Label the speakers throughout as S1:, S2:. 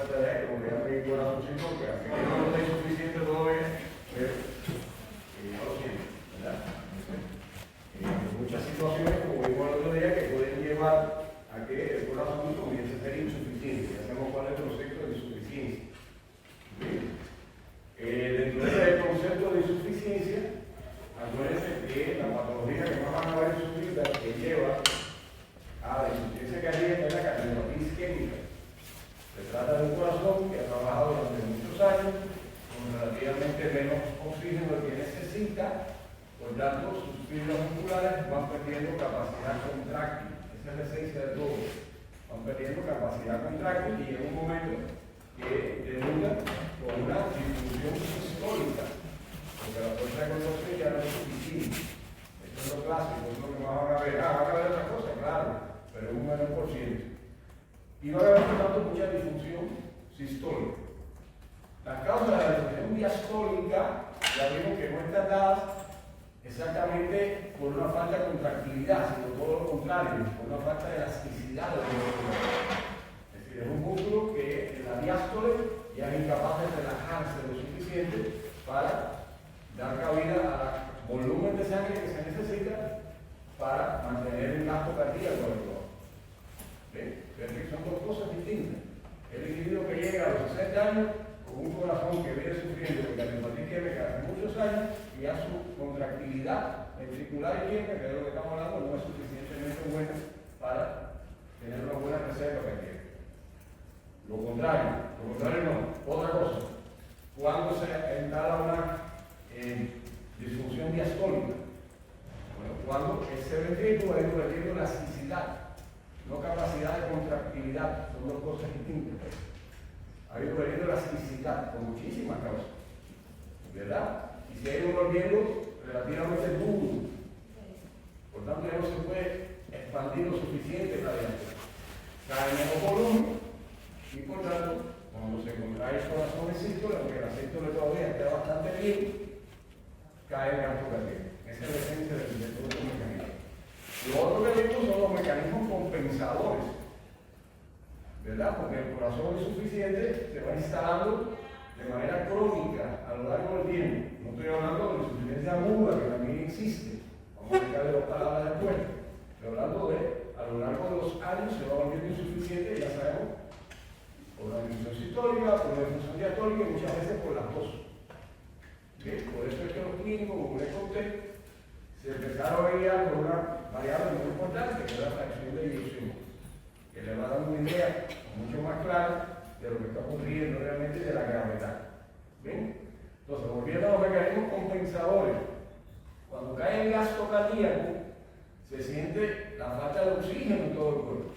S1: falta de aire, como ya mi corazoncito, que hace que no lo tengo suficiente todavía, pero no lo siento, ¿verdad? Muchas situaciones, como vimos el otro día, que pueden llevar a que el corazón comience a ser insuficiente. Ya sabemos cuál es el concepto de insuficiencia. Dentro de ese concepto de insuficiencia, acuérdense que la patología que más van a ver en su vida que lleva a la insuficiencia cardíaca es la cardiopatía isquémica. Se trata de un corazón que ha trabajado durante muchos años con relativamente menos oxígeno del que necesita, por tanto sus fibras musculares van perdiendo capacidad contráctil. Esa es la esencia de todo. Van perdiendo capacidad contráctil y llega un momento que debuta con una disfunción sistólica, porque la fuerza de contracción ya no es suficiente. Esto es lo clásico, es lo que más van a ver. Van a ver otra cosa, claro, pero un menor por ciento. Y va a haber, por tanto, mucha disfunción sistólica. La causa de la disfunción diastólica, ya vimos que no está dada exactamente por una falta de contractilidad, sino todo lo contrario, por una falta de elasticidad del músculo. Es decir, es un músculo que en la diástole ya es incapaz de relajarse lo suficiente para dar cabida al volumen de sangre que se necesita para mantener un gasto cardíaco adecuado. Son dos cosas distintas. El individuo que llega a los 60 años con un corazón que viene sufriendo de cardiopatía isquémica hace muchos años y ya su contractilidad ventricular isquémica, que es lo que estamos hablando, no es suficientemente buena para tener una buena reserva cardíaca. Lo contrario no. Otra cosa, cuando se instala una disfunción diastólica, bueno, cuando ese ventrículo va perdiendo elasticidad, no capacidad de contractilidad, son dos cosas distintas. Ha ido perdiendo elasticidad por muchísimas causas, ¿verdad? Y se ha ido volviendo relativamente duro, por tanto ya no se puede expandir lo suficiente para adentro. Cae menos volumen y por tanto, cuando se contrae el corazón en sístole, aunque la sístole todavía esté bastante bien, cae el gasto cardíaco. Esa es la esencia de todos los mecanismos. Lo otro que vimos son los mecanismos compensadores, ¿verdad? Porque el corazón insuficiente se va instalando de manera crónica a lo largo del tiempo. No estoy hablando de la insuficiencia aguda, que también existe. Vamos a explicarle dos palabras después. Estoy hablando de, a lo largo de los años se va volviendo insuficiente, ya sabemos, por la disfunción sistólica, por la disfunción diastólica y muchas veces por las dos. Por eso es que los clínicos, como les conté, se empezaron a guiar por una variable muy importante, que es la fracción de eyección, que le va a dar una idea mucho más clara de lo que está ocurriendo realmente de la gravedad. ¿Bien? Entonces, volviendo a los mecanismos compensadores, cuando cae el gasto cardíaco, se siente la falta de oxígeno en todo el cuerpo,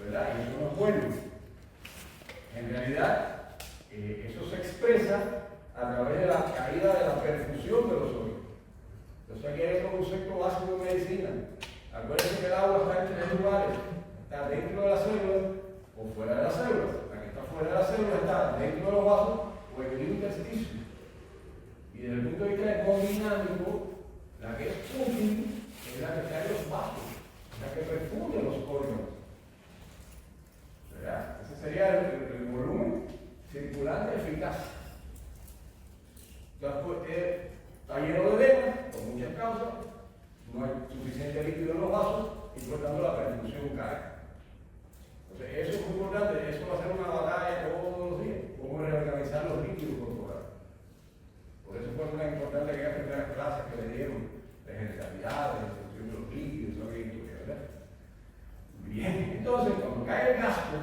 S1: ¿verdad? Y eso no es bueno. En realidad, eso se expresa a través de la caída de la perfusión de los órganos. Entonces aquí hay otro concepto básico de medicina. Acuérdense que el agua está en tres lugares. Está dentro de las células o fuera de las células. La que está fuera de las células está dentro de los vasos o en el intersticio. Y desde el punto de vista hemodinámico, la que es útil es la que está en los vasos, la que perfunde los órganos. ¿Verdad? Ese sería el volumen circulante eficaz. Entonces, está lleno de venas, por muchas causas, no hay suficiente líquido en los vasos y por tanto la perfusión cae. Entonces, eso es muy importante, eso va a ser una batalla todos los días, cómo reorganizar los líquidos corporales. Por eso fue muy importante que las primeras clases que le dieron de generalidad, de distribución de los líquidos, lo que incluye, ¿verdad? Bien, entonces, cuando cae el gasto,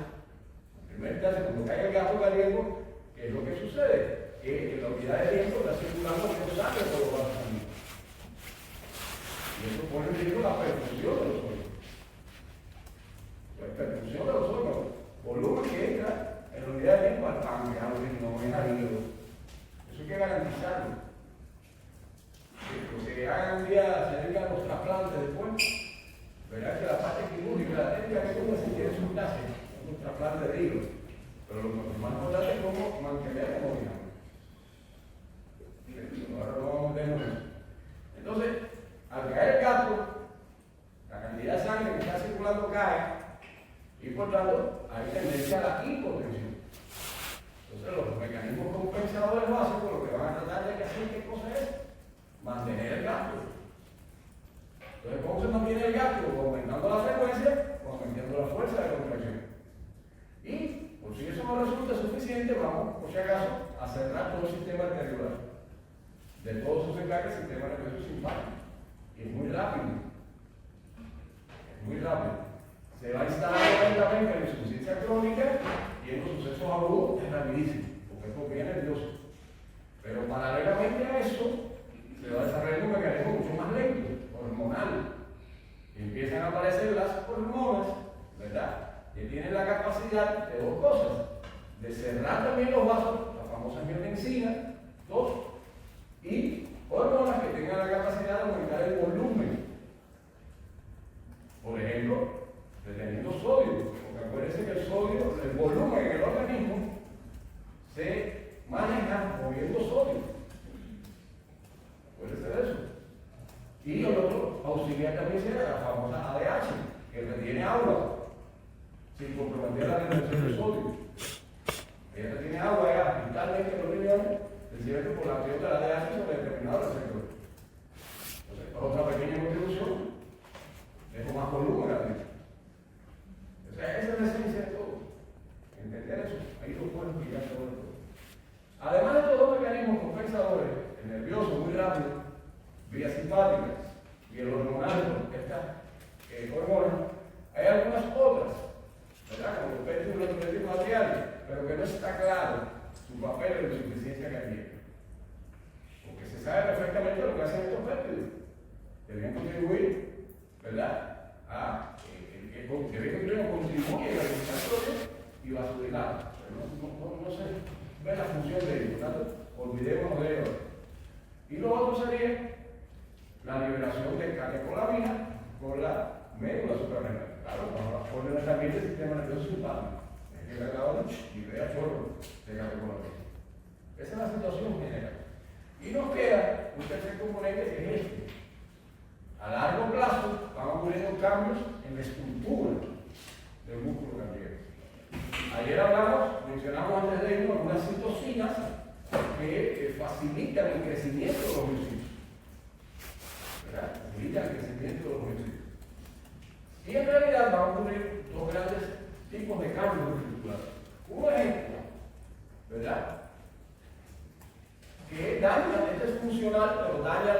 S1: en primer caso, cuando cae el gasto cardíaco, ¿qué es lo que sucede? Que en la unidad de tiempo está circulando menos sangre por los vasos sanguíneos. Y eso pone en riesgo la perfusión de los órganos. La perfusión de los órganos. Volumen que entra en la unidad de tiempo al páncreas, al riñón, al hígado. Eso hay que garantizarlo. Porque se hagan un día, se dedican los trasplantes después. Verá que la parte quirúrgica, la técnica que uno se tiene en su clase, es un trasplante de hígado. Pero lo más importante es cómo mantener la movimiento. Ahora lo vamos a ver en eso. Entonces, al caer el gasto, la cantidad de sangre que está circulando cae y por tanto hay tendencia a la hipotensión. mantiene el gasto? O aumentando la frecuencia o aumentando la fuerza de contracción. Y, por si eso no resulta suficiente, vamos, por si acaso, a cerrar todo el sistema arteriolar. De todo eso se encarga el sistema nervioso simpático. Y es muy rápido. Es muy rápido. Se va instalando lentamente en insuficiencia crónica y en los sucesos agudos es rapidísimo, porque es porque es nervioso. Pero paralelamente a eso, se va desarrollando un mecanismo mucho más lento, hormonal. Y empiezan a aparecer las hormonas, ¿verdad? Que tienen la capacidad de dos cosas: de cerrar también los vasos, la famosa angiotensina, dos, y hormonas que tengan la capacidad de aumentar el volumen. Por ejemplo, reteniendo sodio, porque acuérdense que el sodio, el volumen en el organismo, se maneja moviendo sodio. Acuérdense de eso. Y el otro auxiliar también será la famosa ADH, que retiene agua, sin comprometer la retención de sodio. Ella retiene agua ya vitalmente en los riñones, sencillamente por la acción de la ADH sobre determinado receptor. Entonces, otra pequeña contribución, dejo más volumen a ti. O sea, esa es la esencia de todo. ¿Entender eso? Ahí lo puedo explicar todo. Además de estos dos mecanismos compensadores, el nervioso muy rápido, vías simpáticas y el hormonal, estas hormonas, hay algunas otras, ¿verdad? Como el péndulo electrónico arterial, pero que no está claro su papel en la insuficiencia cardíaca. Porque se sabe perfectamente lo que hacen estos péptidos. Deben contribuir, ¿verdad? Deben contribuir a la respiratoria y vascular. No se ve la función de ellos, ¿verdad? Olvidémonos de ellos. Y lo otro sería la liberación de catecolamina por la médula suprarrenal. Claro, cuando la ponen en también el sistema nervioso simpático. Es que le acabo y vea chorro de catecolamina. Esa es la situación general. Y nos queda un tercer componente que es este. A largo plazo van ocurriendo cambios en la estructura del músculo cardíaco. Ayer mencionamos antes de irnos algunas citocinas que facilitan el crecimiento de los miocitos. ¿Verdad? Facilitan el crecimiento de los miocitos. Y en realidad van a ocurrir dos grandes tipos de cambios estructurales. Uno es este, ¿verdad? Que daña, este es funcional, pero daña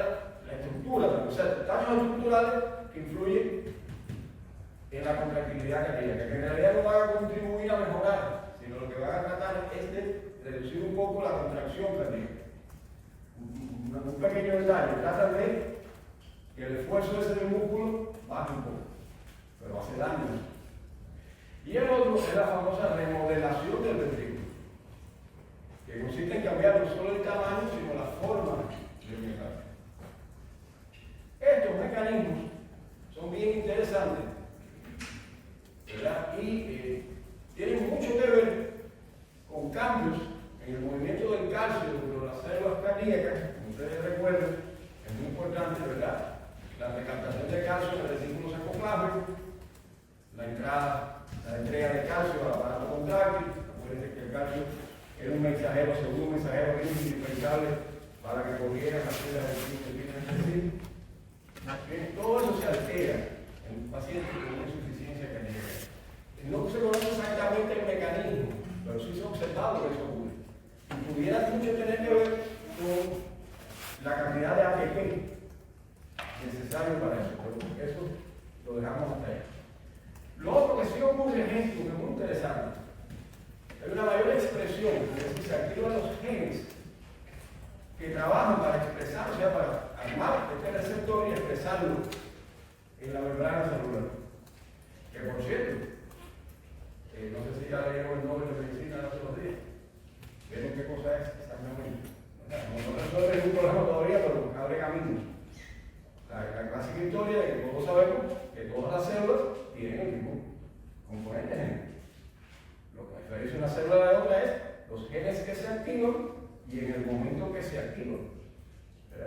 S1: la estructura, o sea, daños estructurales que influyen en la contractilidad cardíaca, que en realidad no van a contribuir a mejorar, sino lo que van a tratar es de reducir un poco la contracción cardíaca. Un pequeño detalle, trata de que el esfuerzo ese del músculo baje un poco, pero hace daño. Y el otro es la famosa remodelación del ventrículo, que consiste en cambiar no solo el tamaño, sino la forma del miocardio. Estos mecanismos son bien interesantes, ¿verdad? Y tienen mucho que ver con cambios en el movimiento del calcio dentro de las células cardíacas. Como ustedes recuerdan, es muy importante, ¿verdad? La recaptación de calcio en el vesículo sarcoplasmico, la entrega de calcio al aparato contráctil. Acuérdense que el calcio era un mensajero, segundo mensajero indispensable para que corrieran las células del intestino. Bien, todo eso se altera en un paciente con una insuficiencia cardíaca. No se conoce exactamente el mecanismo, pero sí se ha observado que eso ocurre. Y pudiera mucho tener que ver con la cantidad de ATP necesario para eso, pero eso lo dejamos hasta allá. Lo otro que sí ocurre es esto, que es muy interesante. Hay una mayor expresión, es decir, se activan los genes que trabajan para expresar, o sea, para armar este receptor y expresarlo en la membrana celular. Que por cierto, no sé si ya leyeron el Nobel de Medicina hace unos días. Vieron qué cosa es exactamente. No resuelve ningún problema todavía, pero abre caminos. La clásica historia de que todos sabemos que todas las células tienen el mismo componente genético. Lo que diferencia una célula de otra es los genes que se activan y en el momento que se activan.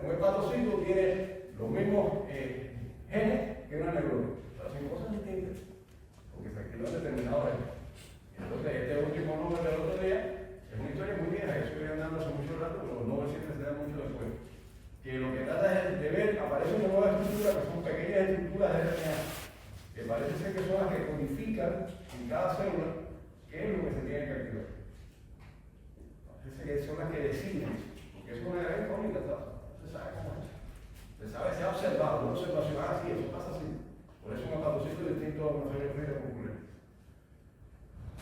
S1: Un hepatocito tiene los mismos genes que una neurona, pero son cosas distintas, porque se activan determinados genes. Entonces, este último número del otro día es una historia muy vieja, eso estoy andando hace mucho rato, pero los Nobel siempre se dan mucho después. Que lo que trata es de ver, aparece una nueva estructura que son pequeñas estructuras de RNA, que parece ser que son las que codifican en cada célula qué es lo que se tiene que activar. Parece que son las que deciden, porque es una gran incógnita, no se sabe cómo es. Se sabe, se ha observado, una observación así, eso pasa así. Por eso un hepatocito es distinto a una célula concurrente.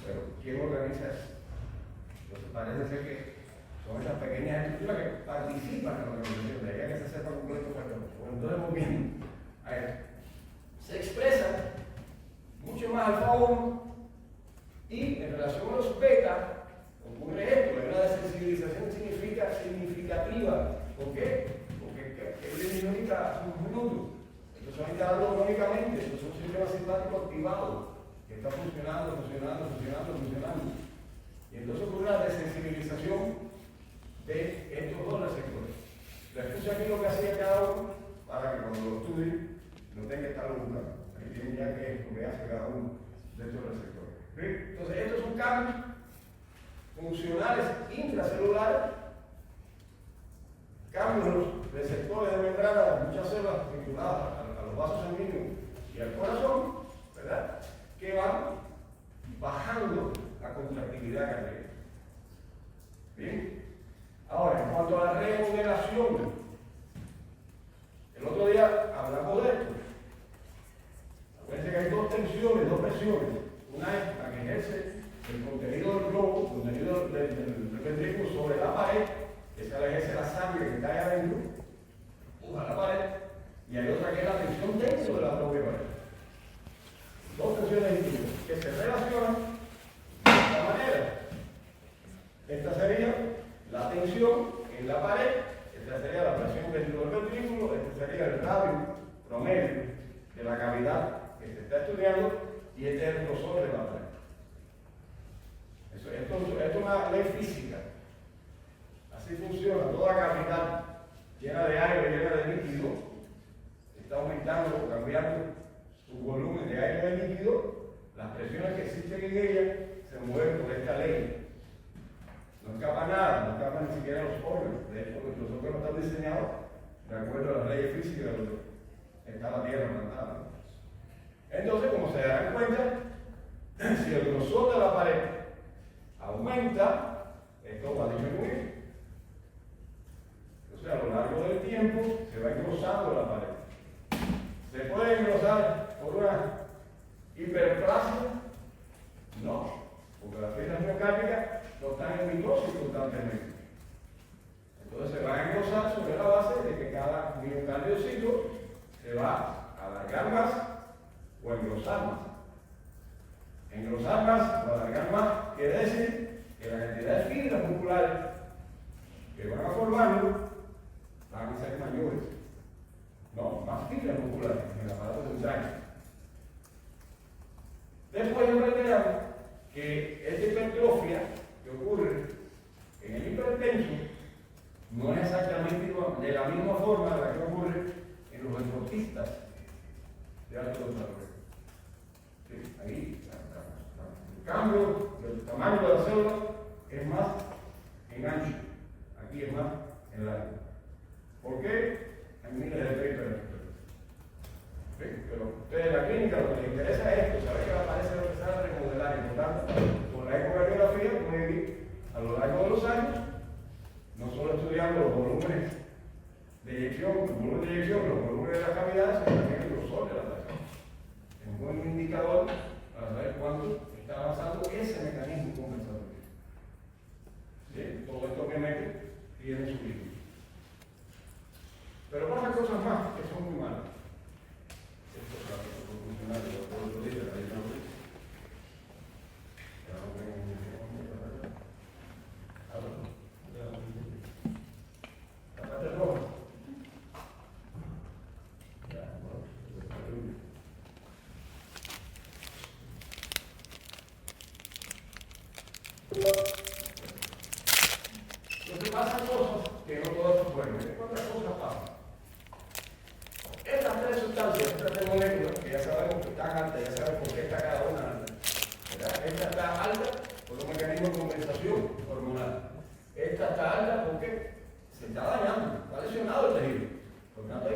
S1: Pero, ¿quién organiza eso? Entonces parece ser que son esas pequeñas estructuras que participan en la organización, de ahí que se sepa completo para todo. Bueno, entonces muy bien. A ver, se expresa mucho más alfa 1 y en relación a los beta, ocurre esto, hay una desensibilización significativa. ¿Por qué? Porque él disminuye unos minutos. Ellos son instalados crónicamente, estos son un sistema simpático activado que está funcionando. Y entonces ocurre la desensibilización de estos dos receptores. Les puse aquí lo que hacía cada uno para que cuando lo estudien no tengan que estarlo buscando. Ahí tienen ya que es lo que hace cada uno de estos receptores. ¿Sí? Entonces, estos son cambios funcionales intracelulares, cambios en los receptores de membrana de muchas células vinculadas a los vasos sanguíneos y al corazón, ¿verdad? Que van bajando la contractilidad cardíaca. Bien. Ahora, en cuanto a la remodelación, el otro día hablamos de esto. Acuérdense que hay dos tensiones, dos presiones. Una es la que ejerce el contenido del globo, el contenido del ventrículo sobre la pared, esa la ejerce la sangre que está ahí adentro, empuja la pared, y hay otra que es la tensión dentro de la propia pared. Dos tensiones distintas que se relacionan de esta manera. Esta sería la tensión en la pared, esta sería la presión dentro del ventrículo, este sería el radio promedio de la cavidad que se está estudiando y este es el grosor de la pared. Esto es una ley física. Así funciona. Toda cavidad llena de aire, llena de líquido, está aumentando o cambiando su volumen de aire y de líquido. Las presiones que existen en ella se mueven por esta ley. No escapa nada, no escapan ni siquiera los órganos. De hecho, los órganos están diseñados de acuerdo a las leyes físicas donde está la Tierra plantada. Entonces, como se darán cuenta, si el grosor de la pared aumenta, esto va a disminuir. Entonces, a lo largo del tiempo se va engrosando la pared. ¿Se puede engrosar por una hiperplasia? No, porque las fibras miocárdicas no están en mitosis constantemente. Entonces se va a engrosar sobre la base de que cada miocardiocito se va a alargar más o a engrosar más. Engrosar más o alargar más quiere decir que la cantidad de fibras musculares que van a formarlo van a ser mayores. No, más fibras musculares en el aparato central. Después aprenderán que esta hipertrofia que ocurre en el hipertenso no es exactamente igual, de la misma forma de la que ocurre en los deportistas de alto desarrollo. Sí, ahí el cambio del tamaño de la célula es más en ancho, aquí es más en largo. ¿Por qué? Hay miles de papers. ¿Sí? Pero ustedes en la clínica lo que les interesa es esto, saber que la pared se va a empezar a remodelar. Y por tanto, con la ecocardiografía pueden ir a lo largo de los años, no solo estudiando los volúmenes de eyección, los volúmenes de las cavidades, sino también el grosor de la presión. Es un buen indicador para saber cuánto está avanzando ese mecanismo compensatorio. ¿Sí? Todo esto obviamente tiene su límite. Pero pasan cosas más que son muy malas. Esto es lo funcionario, lo dice la ley. La parte roja. Lo que pasan cosas que no todas son buenas. ¿Cuántas cosas pasan? Estas tres sustancias, estas tres moléculas, que ya sabemos que están altas, ya sabemos por qué está cada una alta. Esta está alta por un mecanismo de compensación hormonal. Esta está alta porque se está dañando, está lesionado el tejido. Por lo tanto, hay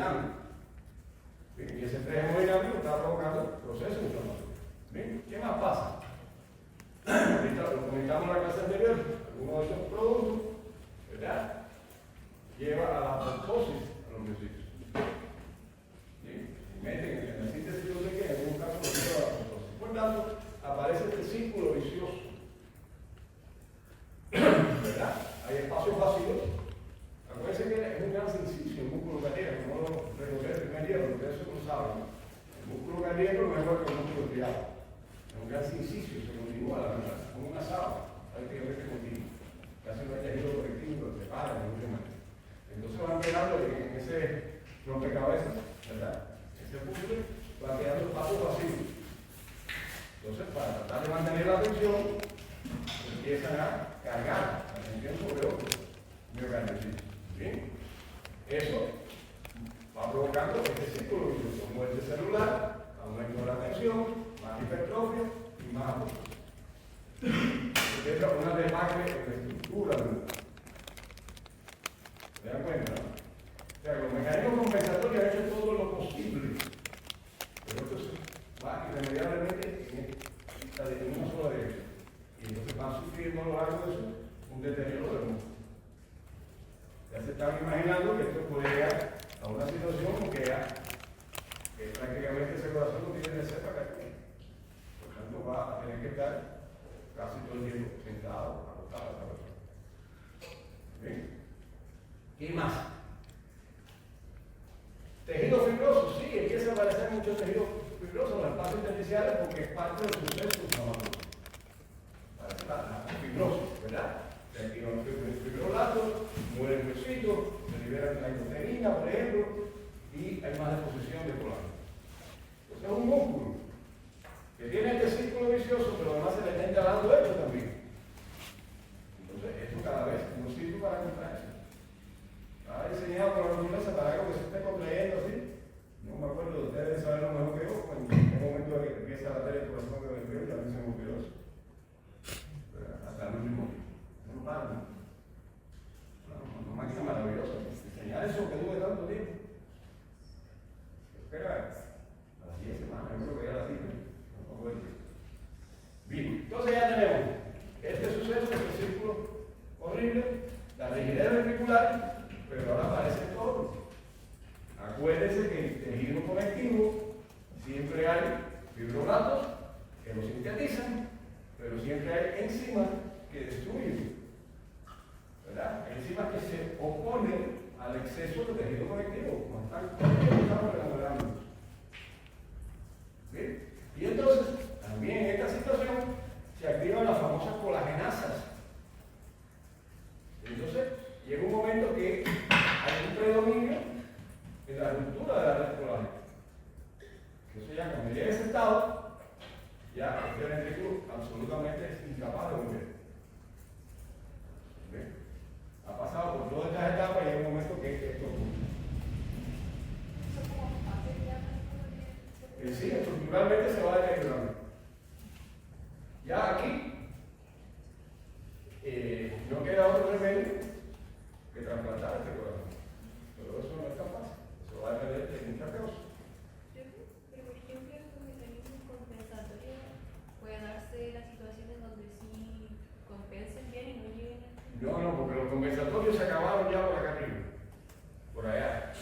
S1: hemodinámico. Y ese estrés hemodinámico está provocando procesos inflamatorios. ¿Bien? ¿Qué más pasa? Ahorita lo comentamos en la clase anterior, algunos de estos productos, ¿verdad? Lleva a la apoptosis a los miocitos. Y meten en la síntesis de no sé qué, en algún caso lo lleva a la apoptosis. Por tanto, aparece este círculo vicioso. ¿Verdad? Hay espacios vacíos. Acuérdense que es un gran ejercicio el músculo cardíaco, como lo recordé el primer día, porque ustedes eso lo saben. El músculo cardíaco no es igual que el músculo triado. Es un gran ejercicio, se continúa la verdad, como una sábana, prácticamente continua. Casi no hay tejido colectivo, lo separa, no hay más. Entonces van quedando en ese rompecabezas, ¿verdad? Ese puzzle va quedando espacios vacíos. Entonces, para tratar de mantener la tensión, empiezan a cargar la tensión sobre otros miocardiocitos. ¿Bien? Eso va provocando este círculo vicioso: muerte celular, aumento de la tensión, más hipertrofia y más apoptosis. Es una debacle en la estructura del músculo. ¿Se dan cuenta? ¿No? O sea, los mecanismos compensatorios han hecho todo lo posible, pero esto se va irremediablemente en una sola dirección. Y entonces van sufriendo a lo largo de eso un deterioro del músculo. Ya se están imaginando que esto puede llegar a una situación en que prácticamente ese corazón no tiene reserva cardíaca. Por tanto, va a tener que estar casi todo el tiempo sentado, acostado esa persona. ¿Bien? ¿Qué más? Tejido fibroso, sí, empieza a aparecer mucho tejido fibroso en los espacios intersticiales porque es parte del suceso inflamatorio. Parece la fibrosis, ¿verdad? Se activan los fibroblastos, muere el huesito, se libera la proteína, por ejemplo, y hay más deposición de colágeno. Entonces es un músculo que tiene este círculo vicioso, pero además se le está instalando esto también. Entonces esto cada vez no sirve para contraerse. Está diseñado por la naturaleza para algo que se esté contrayendo así. No me acuerdo, ustedes deben saberlo mejor que yo, en el momento de que empieza la tele, el corazón que me veo, ya a mí se me olvidó eso. Hasta el último día. No para, ¿no? Una máquina maravillosa. Enseñar eso que dure tanto tiempo. Espera, a las 10 semanas, yo creo que ya las 10. Bien, entonces ya tenemos este suceso, este círculo horrible, la rigidez ventricular, pero ahora aparece todo. Acuérdense que en el tejido conectivo siempre hay fibroblastos que lo sintetizan, pero siempre hay enzimas que destruyen, ¿verdad? Enzimas que se oponen al exceso de tejido conectivo, como estamos regulando. ¿Bien? Y entonces, también en esta situación se activan las famosas colagenasas. Entonces, llega un momento que hay un predominio en la ruptura de la red colágena. Eso ya, cuando llega a ese estado, ya este ventrículo absolutamente es incapaz de volver. ¿Bien? Ha pasado por todas estas etapas y hay un momento que esto ocurre. Sí, estructuralmente se va deteriorando. Ya aquí no queda otro remedio que trasplantar este corazón. Pero eso no es tan fácil. Eso va a depender de muchas cosas.
S2: Pero por ejemplo, estos mecanismos compensatorios pueden darse las situaciones donde sí compensen bien y no lleguen a...
S1: No, porque los compensatorios se acabaron ya por acá arriba. Por allá.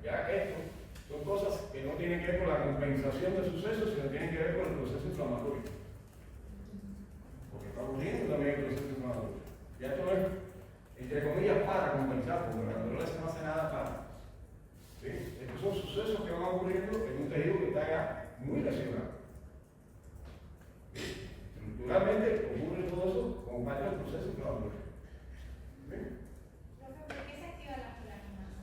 S1: Ya esto son cosas que no tienen que ver con la compensación de sucesos, sino tienen que ver con el proceso inflamatorio. Porque está ocurriendo también el proceso inflamatorio. Ya esto no es, entre comillas, para compensar, porque la naturaleza no hace nada para. ¿Sí? Estos son sucesos que van ocurriendo en un tejido que está ya muy lesionado. ¿Sí? Estructuralmente ocurre todo eso como parte del proceso inflamatorio. ¿Sí?
S2: ¿Por qué se activa la colagenasa?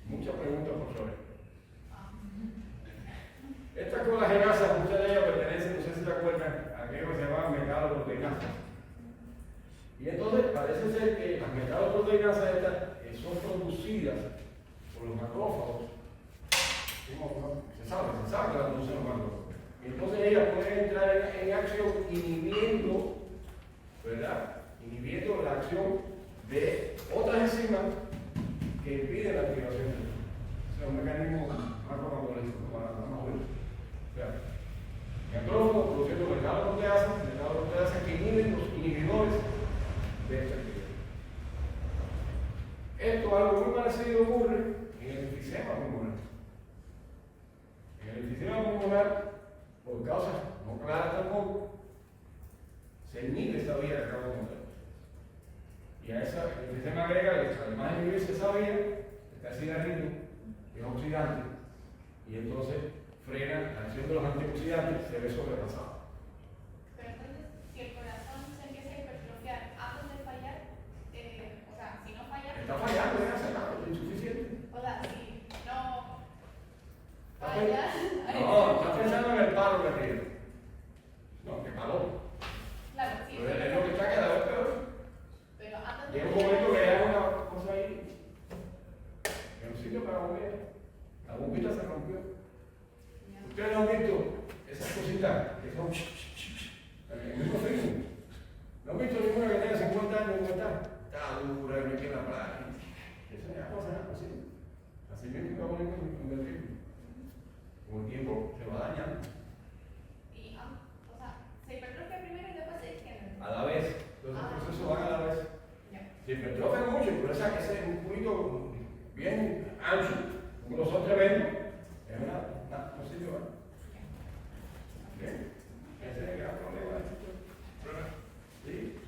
S1: Muchas preguntas, profesores. Estas colagenasas, muchas de ellas pertenecen, no sé si se acuerdan, a aquello que se llama metaloproteinasas. Y entonces parece ser que las metaloproteinasas estas son producidas por los macrófagos. Se sabe que las producen los macrófagos. Entonces ellas pueden entrar en acción inhibiendo, ¿verdad? Inhibiendo la acción de otras enzimas que impiden la activación. el mismo marco cuando le digo, para más o sea, en agrónomo, produciendo mercado de proteasa que inhiben los inhibidores de esta actividad. Esto, algo muy parecido ocurre en el enfisema pulmonar. En el enfisema pulmonar, por causas no claras tampoco, se inhibe esa vía que acabo de contar. Y a esa, el enfisema agrega, además de inhibirse esa vía, está el cigarrillo, que es oxidante, y entonces frena la acción de los antioxidantes, se ve sobrepasado.
S2: Pero entonces, si el corazón se empieza a hipertrofiar antes de fallar, o sea, si no falla...
S1: Está fallando, ya hace nada, es insuficiente.
S2: O sea, si no falla...
S1: No, está pensando en el paro que tiene. No, que paró.
S2: Claro, sí.
S1: Pero es lo que está cada vez peor.
S2: Pero antes de...
S1: Llega un momento que hay una cosa ahí, en un sitio para mover, la bombita se rompió. Ustedes no han visto esas cositas que son en el mismo film. No han visto ninguna que tenga 50 años como está dura, me queda para aquí. Eso es una cosa así. Así mismo va poniendo en el film. Con el tiempo se va dañando.
S2: Y, o sea, se hipertrofia primero y después se izquierda.
S1: A la vez, los procesos van a la vez. Se hipertrofia mucho, pero ese es un poquito bien ancho, como los otros eventos, es un sitio más. Bien, ese es el gran problema. Sí.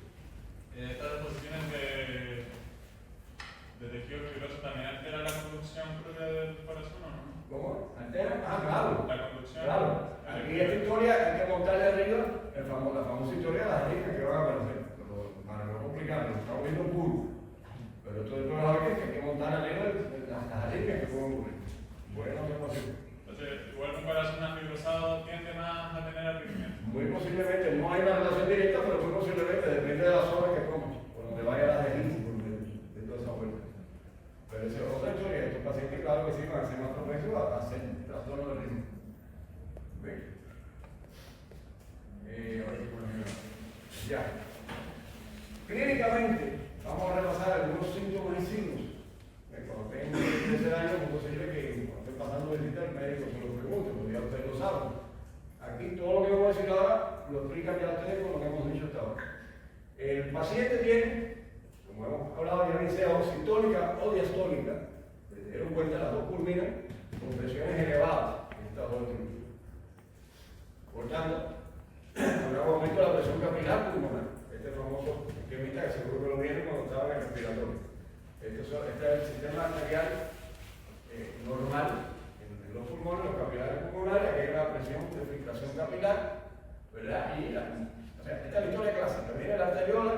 S3: En estas posiciones de tejido fibroso también altera la conducción propia del corazón, ¿o no?
S1: ¿Cómo? ¿Altera? Ah, claro.
S3: La conducción.
S1: Claro. Aquí esta historia hay que montarle arriba la famosa historia de las arritmias que van a aparecer. Para no complicarlo, estamos viendo puro. Pero esto de todas las arritmias que hay que montar arriba las arritmias que pueden ocurrir. Bueno, no es posible.
S3: Entonces, igual un corazón afibrosado tiende más a tener arritmias.
S1: Muy posiblemente, no hay una relación directa, pero muy posiblemente depende de las horas que comas, por donde vaya la ejercicio, de toda esa vuelta. Pero esa es otra historia, estos pacientes, claro que sí, van a ser más propensos a hacer trastorno del ritmo. ¿Ven? Ya. Clínicamente, vamos a repasar algunos síntomas y signos. Cuando tengan 13 años, es posible que cuando estén pasando visita al médico se lo pregunte, porque ya ustedes lo saben. Aquí todo lo que voy a decir ahora lo explican ya ustedes con lo que hemos dicho hasta ahora. El paciente tiene, como hemos hablado, ya sea oxistónica o diastónica, se dieron cuenta, las dos culminan con presiones elevadas en estado de triunfo. Por tanto, habrá un aumento de la presión capilar pulmonar, este famoso esquemita que seguro que lo viene cuando estaba en el respiratorio. Este es el sistema arterial normal en los pulmones, los capilares pulmonares, aquí hay una presión de filtración capilar, ¿verdad? Y o sea, esta es la historia clásica. Viene la arteriola,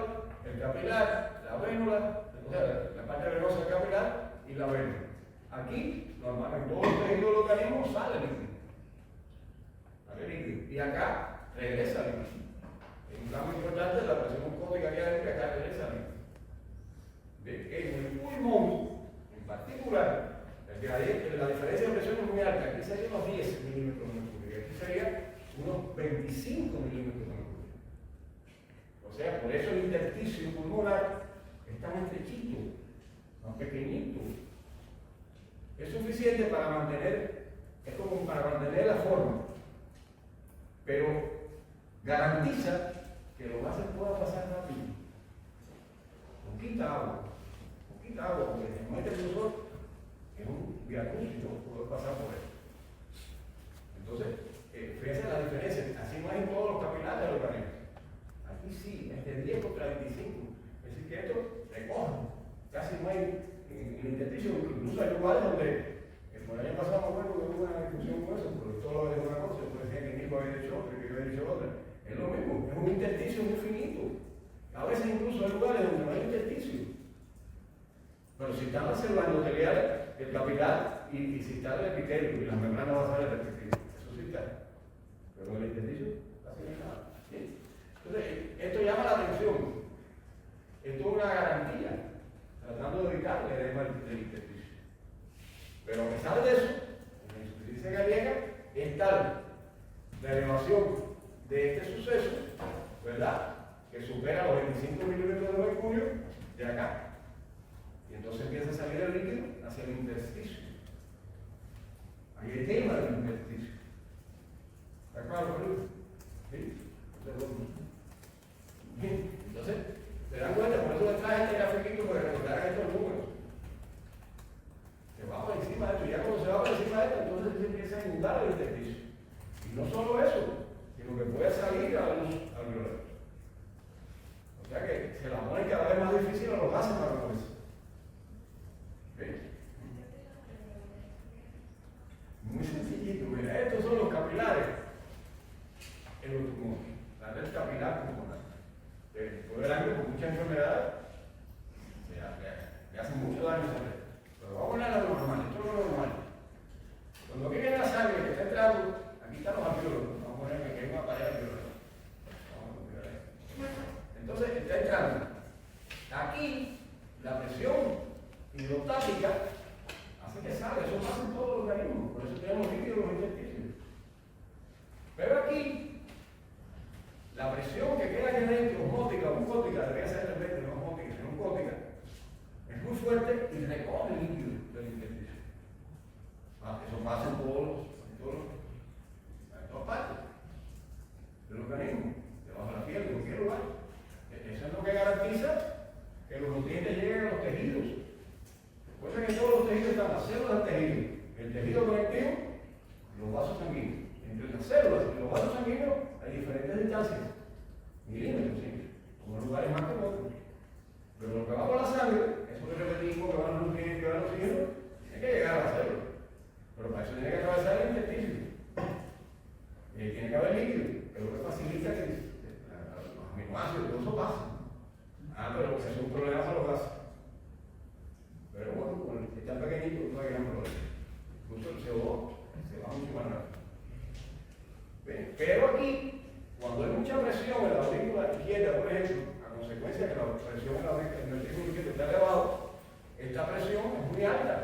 S1: el capilar, la vénula, o sea, la parte venosa del capilar y la vénula. Aquí, normalmente, todos los tejidos del organismo sale líquido. Sale líquido. Y acá regresa líquido. Es un cambio importante de la presión osmótica que hay adentro, acá regresa líquido. En el pulmón, en particular, la diferencia de presión es muy alta. Aquí sería unos 10 milímetros de mercurio, aquí sería unos 25 milímetros de mercurio. O sea, por eso el intersticio pulmonar es tan estrechito, tan pequeñito. Es suficiente para mantener, es como para mantener la forma, pero garantiza que los gases puedan pasar rápido. Poquita agua, porque en este profesor es un viacrústico poder pasar por él. Entonces, fíjense la diferencia, así no hay en todos los capilares del organismo. Aquí sí, entre 10 contra 25. Es decir, que esto recoge, casi no hay en el intersticio, incluso hay lugares donde, por el año pasado, bueno, hubo una discusión con eso, porque todo lo es una cosa, después decía que Nico había dicho otra, que yo había dicho otra. Es lo mismo, es un intersticio muy finito. A veces incluso hay lugares donde no hay intersticio. Pero si está la célula endotelial, el capilar, y si está el epitelio y las membranas basales respectivas, eso sí está. Pero el intersticio casi no hay nada. ¿Sí? Entonces, esto llama la atención. Esto es una garantía, tratando de evitar el edema del intersticio. Pero a pesar de eso, en la insuficiencia cardíaca es tal la elevación de este suceso, ¿verdad?, que supera los 25 milímetros de mercurio de acá. Y entonces empieza a salir el líquido hacia el intersticio. Hay el tema del intersticio. ¿Está claro, Julio? ¿Sí? Bien, entonces, se dan cuenta, por eso les traje este grafiquito para recordar estos números. Se va por encima de esto, y ya cuando se va por encima de esto, entonces se empieza a inundar el intersticio. Y no solo eso, sino que puede salir a la luz alrededor. O sea que se la pone cada vez más difícil a los gases para moverse. ¿Ven? Muy sencillito, mira, estos son los capilares en los tumores, la red capilar pulmonar. Puede haber con muchas enfermedades, le hacen mucho daño a esa red. Pero vamos a poner a lo normal, esto es lo normal. Cuando viene la sangre que está entrando, aquí están los alveolos, vamos a poner que hay una pared alveolar. Entonces está entrando. Aquí la presión hidrostática hace que salga, eso pasa en todo el organismo, por eso tenemos líquidos en los intestinos. Pero aquí, la presión que queda aquí adentro, osmótica o mucótica, debería ser realmente no osmótica, sino mucótica, es muy fuerte y recoge el líquido del intestino. Eso pasa en todas partes del organismo, debajo de la piel, en cualquier lugar. Eso es lo que garantiza que los nutrientes lleguen a los tejidos. Recuerden que en todos los tejidos están las células del tejido, el tejido conectivo, los vasos sanguíneos. Entre las células y los vasos sanguíneos hay diferentes distancias, milímetros, ¿sí? Unos lugares más que otros. Pero lo que va por la sangre, eso que repetimos, que van los nutrientes, que van los oxígenos, tiene que llegar a la célula. Pero para eso tiene que atravesar el intestino. Tiene que haber líquido, que es lo que facilita que los aminoácidos, todo eso pasa. Pero es un problema para los gases. Pero bueno, con el tan pequeñito no hay gran problema. Incluso el CO2 se va mucho más rápido. Bien, pero aquí, cuando hay mucha presión en la aurícula izquierda, por ejemplo, a consecuencia de que la presión en el ventrículo izquierdo está elevado, esta presión es muy alta,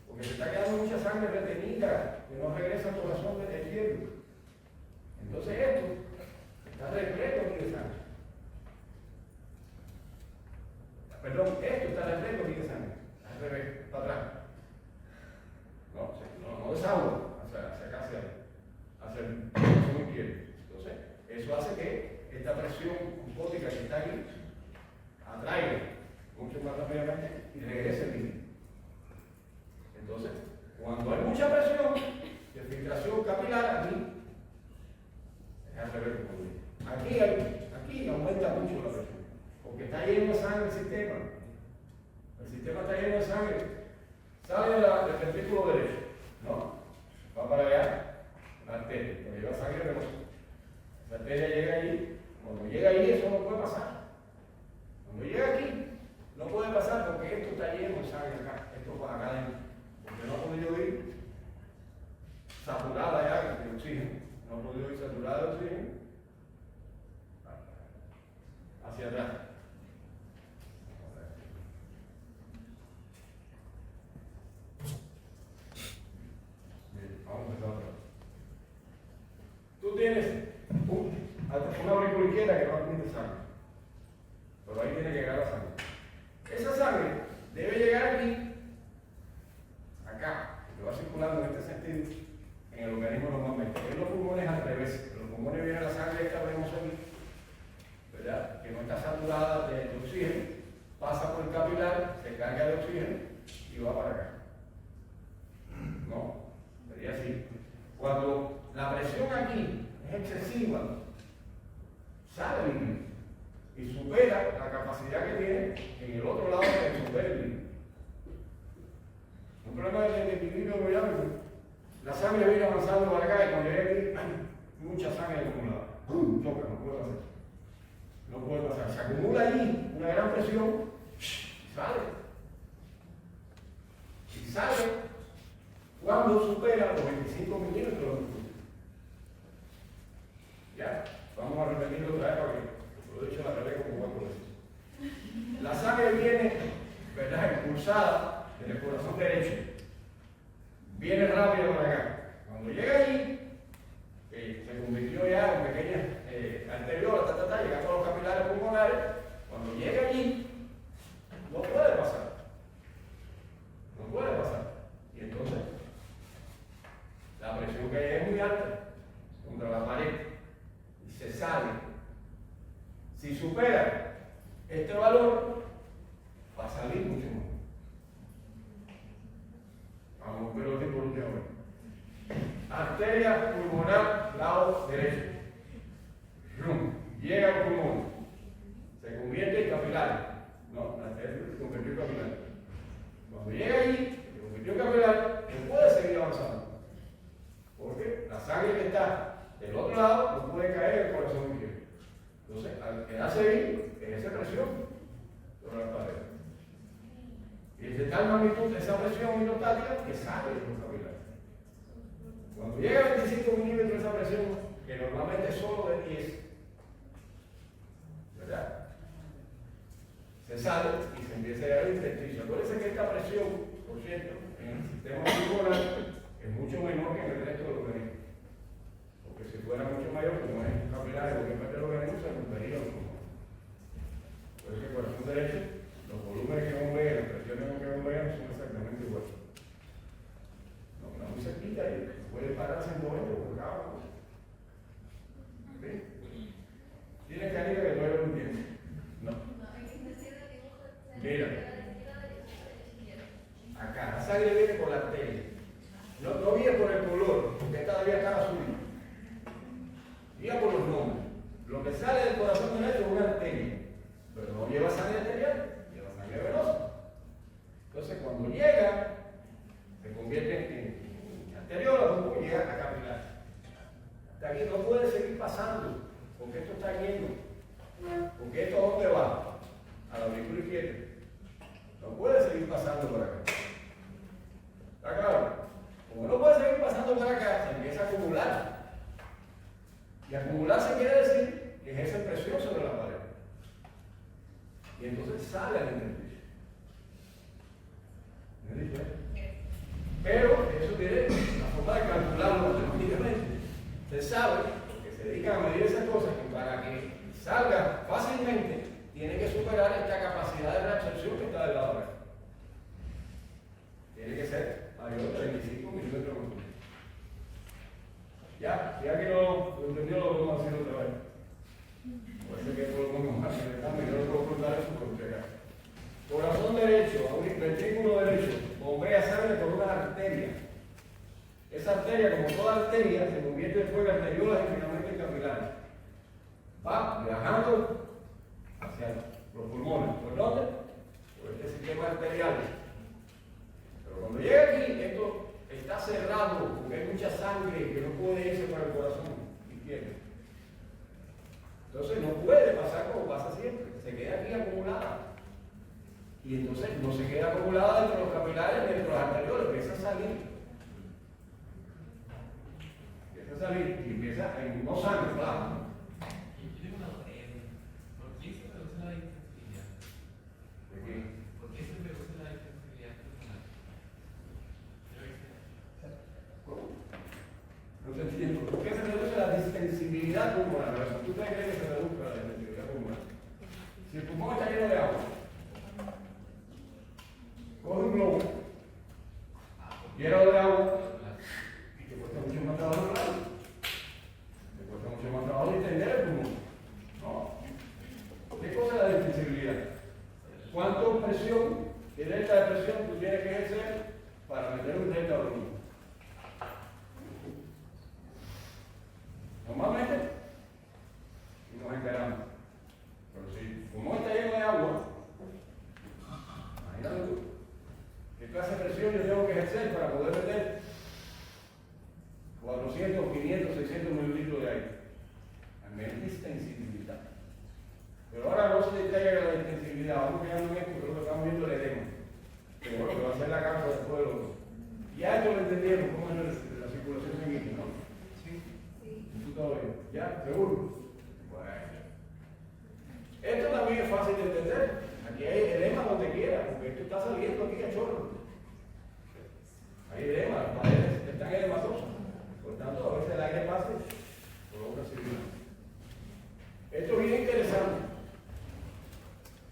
S1: porque se está quedando mucha sangre retenida que no regresa al corazón del izquierdo. Entonces esto está repleto aquí de sangre. Perdón, esto está repleto aquí de sangre. Al revés, para atrás. No desagua hacia el corazón izquierdo. Entonces, eso hace que esta presión mucótica que está aquí atraiga mucho más rápidamente y regrese el líquido. Entonces, cuando hay mucha presión de filtración capilar aquí, es al revés como digo. Aquí aumenta mucho la presión, porque está lleno de sangre el sistema. El sistema está lleno de sangre. Sale del ventrículo derecho, ¿no? Va para allá, la arteria, porque lleva sangre venosa. La arteria llega allí. Cuando llega allí, eso no puede pasar. Cuando llega aquí, no puede pasar porque esto está lleno de sangre acá. Esto para acá adentro. Porque no ha podido ir saturada ya de oxígeno. No ha podido ir saturada de oxígeno hacia atrás. Vamos a empezar otra vez. Tú tienes una aurícula izquierda que no admite sangre, pero ahí tiene que llegar la sangre. Esa sangre debe llegar aquí, acá, que va circulando en este sentido, en el organismo normalmente. En los pulmones al revés. En los pulmones viene la sangre esta vemos aquí, ¿verdad? Que no está saturada de oxígeno, pasa por el capilar, se carga de oxígeno y va para acá. No, sería así. Cuando la presión aquí es excesiva, sale el líquido y supera la capacidad que tiene en el otro lado de absorber el líquido. Un problema de equilibrio hemodinámico. La sangre viene avanzando para acá y cuando llega aquí hay mucha sangre acumulada. Choca, no puede pasar. No puede pasar. Se acumula allí una gran presión y sale. Y sale cuando supera los 25 milímetros de mercurio. Ya, vamos a repetirlo otra vez para que lo he dicho la revés como cuatro veces. La sangre viene, ¿verdad?, impulsada en el corazón derecho. Viene rápido para acá. Cuando llega allí, se convirtió ya en pequeñas arteriolas, llegando a los capilares pulmonares. Cuando llega allí, no puede pasar. No puede pasar. Y entonces, última vez. Arteria pulmonar, lado derecho. Llega al pulmón. Se convierte en capilar. No, la arteria se convirtió en capilar. Cuando llega allí, se convirtió en capilar, él puede seguir avanzando. Porque la sangre que está del otro lado no puede caer en el corazón izquierdo. Entonces, al quedarse ahí, ejerce presión sobre la pared. Y es de tal magnitud esa presión hidrostática que sale de los capilares. Cuando llega a 25 milímetros esa presión, que normalmente es solo de 10, ¿verdad? Se sale y se empieza a llegar al intersticio. Acuérdense que esta presión, por cierto, en el sistema pulmonar es mucho menor que en el resto del organismo. Porque si fuera mucho mayor, como es capilar en cualquier parte del organismo, se rompería los pulmones. Por eso que el corazón derecho, los volúmenes que uno ve, las presiones que uno ve, son exactamente iguales. No, está muy cerquita y puede pararse en 90 por cada uno. ¿Sí? Tiene canilla que no lo entiende. No. Mira. Acá, la sangre viene por la arteria. No viene por el color, porque esta debía estar azul. Viene por los nombres. Lo que sale del corazón derecho es una arteria. Pero no lleva sangre arterial, lleva sangre venosa. Entonces, cuando llega, se convierte en arteriólogo y llega a capilar. Hasta aquí no puede seguir pasando, porque esto está yendo. Porque esto, ¿a dónde va? A la aurícula izquierda. No puede seguir pasando por acá. ¿Está claro? Como no puede seguir pasando por acá, se empieza a acumular. Y acumularse quiere decir que ejerce presión sobre la pared. Y entonces sale al intersticio. ¿Me han dicho? Pero eso tiene la forma de calcularlo matemáticamente. Se sabe, porque se dedican a medir esas cosas, que para que salga fácilmente, tiene que superar esta capacidad de reabsorción que está del lado derecho. Tiene que ser mayor de 35 milímetros de mercurio. Ya que lo entendió, lo vamos a hacer otra vez. Puede ser que todo el mundo más se le cambie, yo no puedo ocultar eso por entregar. Corazón derecho, ventrículo derecho, bombea sangre por una arteria. Esa arteria, como toda arteria, se convierte después en arteriolas y finalmente en capilares. Va viajando hacia los pulmones. ¿Por dónde? Por este sistema arterial. Pero cuando llega aquí, esto está cerrado porque hay mucha sangre que no puede irse para el corazón izquierdo. Entonces no puede pasar como pasa siempre. Se queda aquí acumulada. Y entonces no se queda acumulada dentro de los capilares, dentro de los arterioles, empieza a salir. Empieza a salir y empieza en no sangre, claro.
S4: ¿Por qué se reduce la hipersensibilidad?
S1: ¿De qué?
S4: ¿Por qué se reduce la hipersensibilidad personal?
S1: ¿Cómo? No te entiendo. ¿Por qué se reduce la distensibilidad pulmonar? ¿Tú te crees que se reduzca la distensibilidad pulmonar? Si el pulmón está lleno de agua, coge un globo lleno de agua y te cuesta mucho más trabajo hablar. Te cuesta mucho más trabajo entender el pulmón. No. ¿Qué cosa es la distensibilidad? ¿Cuánta presión, qué delta de presión tú tienes que ejercer para meter un delta de volumen? Normalmente, y nos enteramos. Pero si el pulmón está lleno de agua, imagínate tú, ¿qué clase de presión yo tengo que ejercer para poder meter 400, 500, 600 mililitros de aire? Al menos distensibilidad. Pero ahora no se distraiga la distensibilidad, vamos quedando en esto, creo que estamos viendo el edema. Pero bueno, que va a ser la causa después de lo. Ya esto lo entendieron, cómo es la circulación sanguínea, ¿no? ¿Tú todo bien? ¿Ya? ¿Seguro? Bueno. Esto también es fácil de entender. Aquí hay edema donde quiera, porque esto está saliendo aquí a chorro. Hay edema, las paredes están edematosas. Por tanto, a veces el aire pasa y provoca circulación. Esto es bien interesante.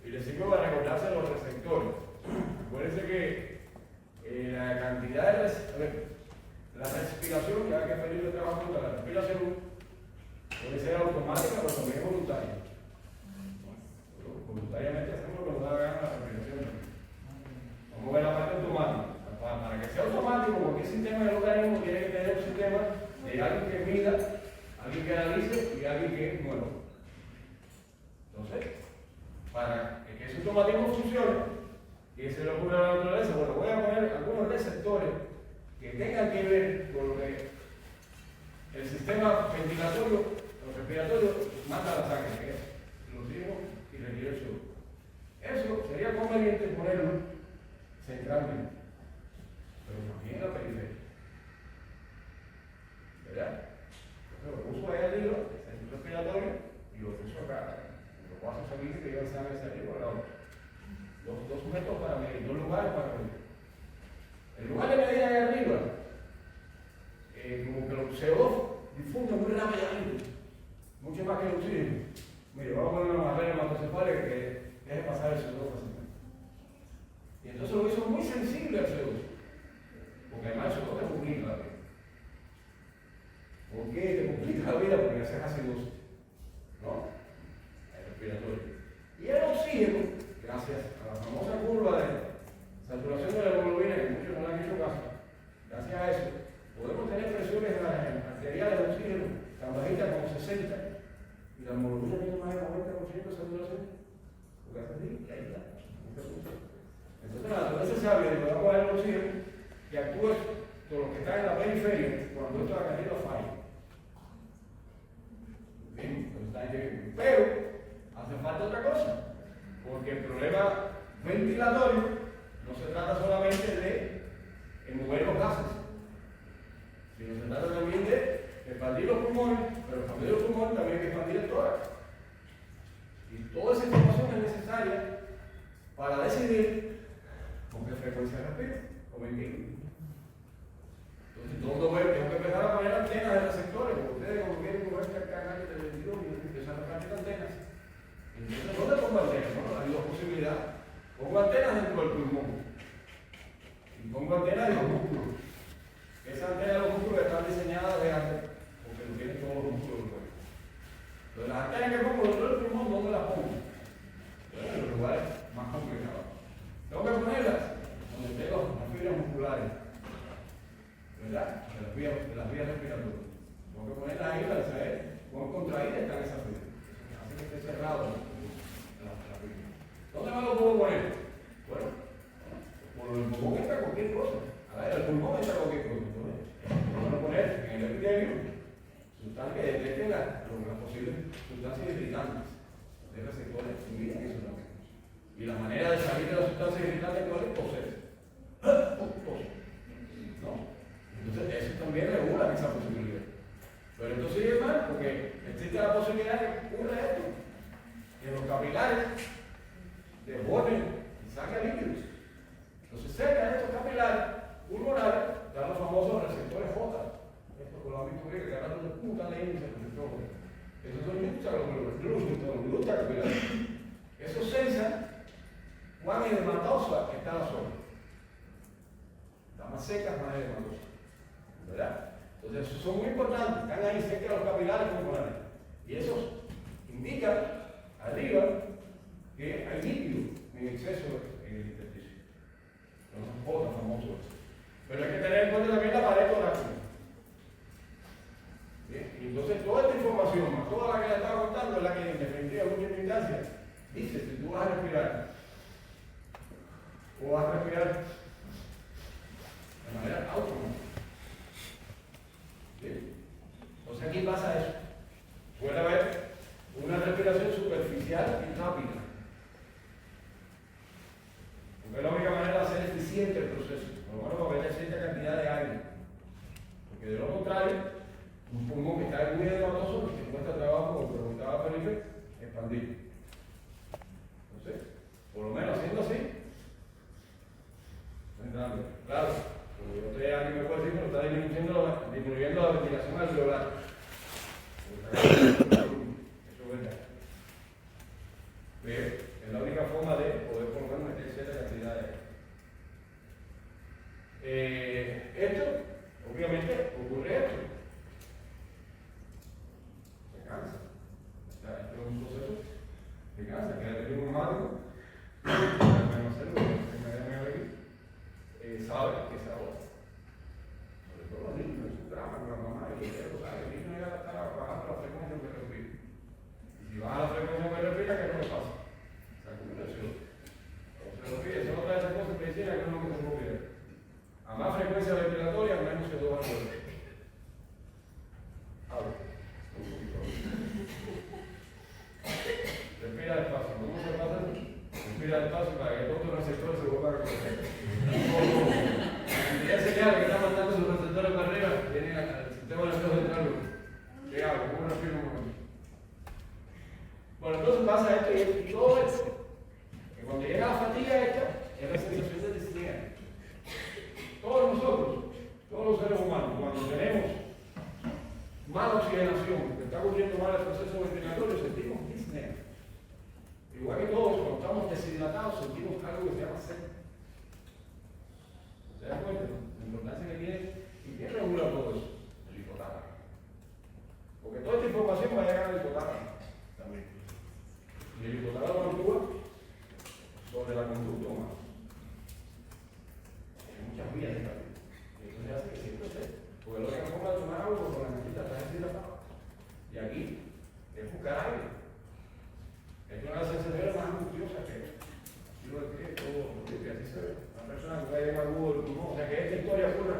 S1: Y les sirve para recordarse los receptores. Acuérdense que la cantidad de la respiración, ya que Felipe trabaja contra la respiración, puede ser automática, pero también voluntaria. Voluntariamente hacemos lo que nos da la gana la respiración. Vamos a ver la parte para que sea automático, porque el sistema del organismo tiene que tener un sistema de alguien que mida, alguien que analice y alguien que mueva. Entonces, para que ese automatismo funcione, y se le ocurre a la naturaleza, bueno, voy a poner algunos receptores que tengan que ver con lo que el sistema ventilatorio o respiratorio manda la sangre, que es el oxígeno y requiere el suelo. Eso sería conveniente ponerlo centralmente, pero también en la periferia. ¿Verdad? Entonces lo puso ahí arriba, el centro respiratorio, y lo puso acá, los vasos sanguíneos que llevan sangre hacia arriba por la otra. Dos sujetos para medir, dos lugares para medir. El lugar de medida ahí arriba, como que el CO2 difunde muy rápidamente, mucho más que el oxígeno. Mire, vamos a poner una barrera hematocefálica que deje pasar el CO2 fácilmente. Y entonces lo hizo muy sensible al CO2, porque además el CO2 te complica la vida. ¿Por qué te complica la vida? Porque haces acidosis, ¿no? El respiratorio. Y el oxígeno, gracias a la famosa curva de saturación de la hemoglobina, que muchos no le han hecho caso, gracias a eso, podemos tener presiones arteriales de oxígeno tan bajitas como 60, y la hemoglobina tiene más de 90% de saturación, porque hace así, y ahí está. Entonces la naturaleza sabia le vamos a dar el oxígeno que actúe con los que están en la periferia cuando esto acá arriba falla. Bien, pero hace falta otra cosa, porque el problema ventilatorio no se trata solamente de mover los gases, sino se trata también de expandir los pulmones, pero expandir los pulmones también hay que expandir el tórax. Y toda esa información es necesaria para decidir con qué frecuencia respiro o ventilo. Entonces, todo tengo que empezar a poner antenas de receptores, porque ustedes cuando quieren moverse acá en el ventilo, empiezan a repartir antenas. Entonces, ¿dónde pongo antenas? Bueno, hay dos posibilidades. Pongo antenas dentro del pulmón. Y pongo antenas de los músculos. Esas antenas de los músculos están diseñadas de antes, porque lo tienen todos los músculos del cuerpo. Entonces, las antenas que pongo dentro del pulmón, ¿dónde las pongo? Bueno, en los lugares más complicados. Tengo que ponerlas donde tengo las fibras musculares, ¿verdad? De las vías respiratorias. Tengo que ponerlas ahí para saber cuán contraídas están esas fibras. Así que esté cerrado la fibra. ¿Dónde me lo puedo poner? Bueno, por el pulmón entra cualquier cosa. A ver, el pulmón entra cualquier cosa. Entonces, vamos a poner en el epitelio sustancias que detecten las posibles sustancias irritantes de receptores que miran eso también. Y la manera de salir de las sustancias irritantes es toser. ¿No? Entonces, eso también regula esa posibilidad. Pero entonces sigue mal, porque existe la posibilidad de que ocurra esto, que los capilares desborden y saquen líquidos. Entonces, cerca de estos capilares pulmonares están los famosos receptores J. Esto con la victoria que ahora no están leyendo ese receptor. Esos son glutacapilares. Esos sensan cuán edematosa está la zona. Está más seca, más edematosa. ¿Verdad? Entonces, esos son muy importantes. Están ahí cerca de los capilares pulmonares. Y esos indican arriba que hay líquido en exceso en el intersticio. Son J famosos. Pero hay que tener en cuenta también la pared torácica. Bien, y entonces toda esta información, más toda la que le estaba contando, es la que en definitiva mucha instancia dice si tú vas a respirar o vas a respirar de manera autónoma. Bien, entonces aquí pasa eso. Puede haber una respiración superficial y rápida, porque es la única manera de hacer eficiente el proceso, por lo menos va a haber cierta cantidad de aire, porque de lo contrario, un pulmón que está muy edematoso, que te cuesta trabajo, como preguntaba Felipe, expandir. Entonces, por lo menos haciendo así, entrando. Claro, como yo estoy aquí me puedo decir que está disminuyendo la ventilación alveolar. Eso es verdad. Pero es la única forma de poder por lo menos meter cierta cantidad de aire. Esto, obviamente, ocurre esto. Se cansa. O sea, esto es un proceso que cansa, que el ritmo neumático, sabe que se agota. los seres humanos, cuando tenemos mala oxigenación, que está ocurriendo mal el proceso ventilatorio, sentimos disnea. Igual que todos, cuando estamos deshidratados, sentimos algo que se llama sed. ¿Se dan cuenta? La importancia que tiene y quién regula todo eso, el hipotálamo. Porque toda esta información va a llegar al hipotálamo también. Y el hipotálamo actúa sobre la conducta humana. Hay muchas vías de cambio. Y eso se hace que siempre esté. Porque lo que nos ponga a tomar agua con la necesita está deshidratado. Y aquí es buscar aire. Es una de las sensaciones más angustiosas que si lo describe todo, porque así se ve. Una persona que cae en agudo del pulmón, o sea que esta historia ocurra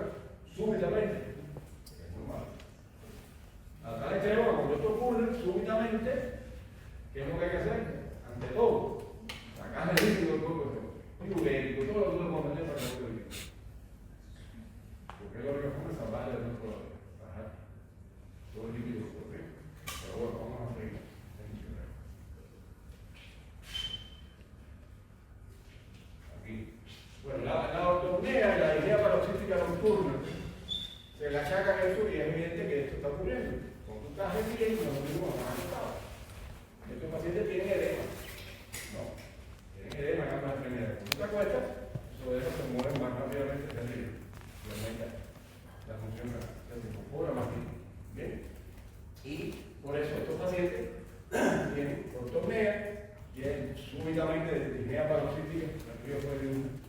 S1: súbitamente. Es normal. A tal extremo, cuando esto ocurre súbitamente, ¿qué es lo que hay que hacer? Ante todo, sacar el líquido del cuerpo, diurético, todo lo que podemos meter para que no quede líquido. Porque es lo que pone salvar de nuestro bajar todo el líquido del cuerpo. Pero bueno, vamos a seguir. Aquí. Bueno, la ortopnea y la disnea paroxística nocturna se le achacan eso y es evidente que esto está ocurriendo. Cuando tú estás requiriendo, no tenemos más estado. Estos pacientes tienen edema. No, tienen edema en ambas extremidades. Cuando tú te acuestas, esos dedos se mueven más rápidamente que arriba. Y aumenta la función renal. Se incorpora más bien. Bien. Y por eso estos pacientes tienen ortopnea, tienen súbitamente disnea paroxística, el río fue de un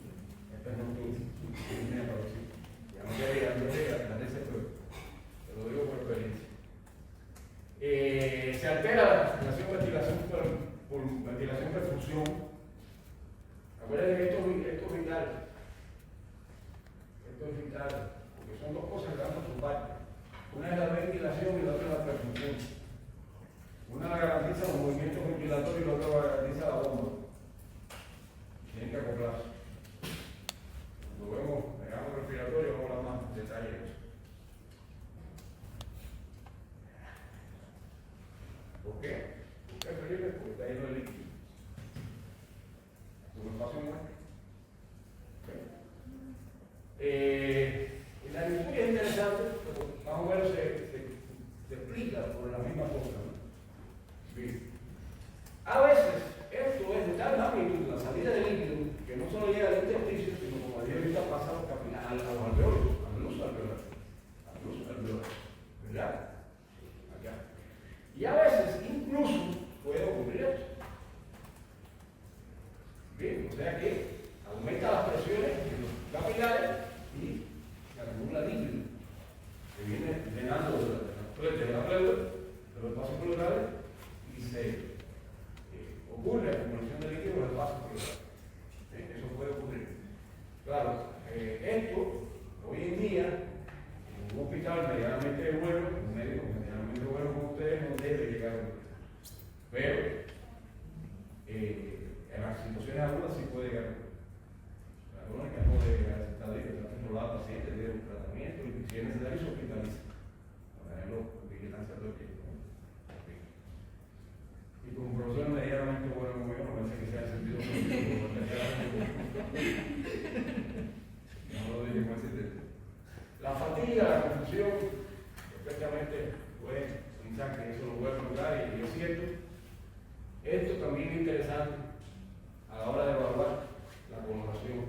S1: disnea paroxística. Ya no llega, la ese fue. Te lo digo por experiencia. Se altera la ventilación por ventilación perfusión. Acuérdense que esto es vital. Esto es vital, porque son dos cosas que dan por su parte. Una es la ventilación y la otra es la perfusión. Una la garantiza los movimientos ventilatorios y la otra garantiza la bomba. Tienen que acoplarse. Cuando vemos el ramo respiratorio, vamos a hablar más detalles de eso. ¿Por qué? Porque es terrible, porque está lleno de líquido. ¿Tu espacio muestra? La historia es interesante, más o menos se explica por la misma cosa, ¿no? Bien. A veces esto es de tal magnitud, la salida de líquido, que no solo llega al intersticio, sino como dije ahorita pasa a los capilares, a los alveolos, a los alveolos, ¿verdad? Acá. Y a veces incluso puede ocurrir esto. Bien, o sea que aumenta las presiones en los capilares y se acumula líquido que viene llenando de la pleura, de los espacios pleurales y se ocurre la acumulación de líquido en los espacios pleurales. Eso puede ocurrir. Claro, esto hoy en día en un hospital medianamente bueno, un médico medianamente bueno como ustedes, no debe llegar a ocurrir. Pero en las situaciones agudas sí puede llegar a ocurrir. La crónica no debe llegar a estar libre, está controlado al paciente, debe un tratamiento y si es necesario se hospitaliza. Para tenerlo en vigilancia todo el tiempo. Y como un profesor medianamente bueno como yo, no parece que sea el sentido positivo. No lo dije con ese tema. La fatiga, la confusión, perfectamente pueden pensar que eso lo voy a preguntar y es cierto. Esto también es interesante a la hora de evaluar la coloración.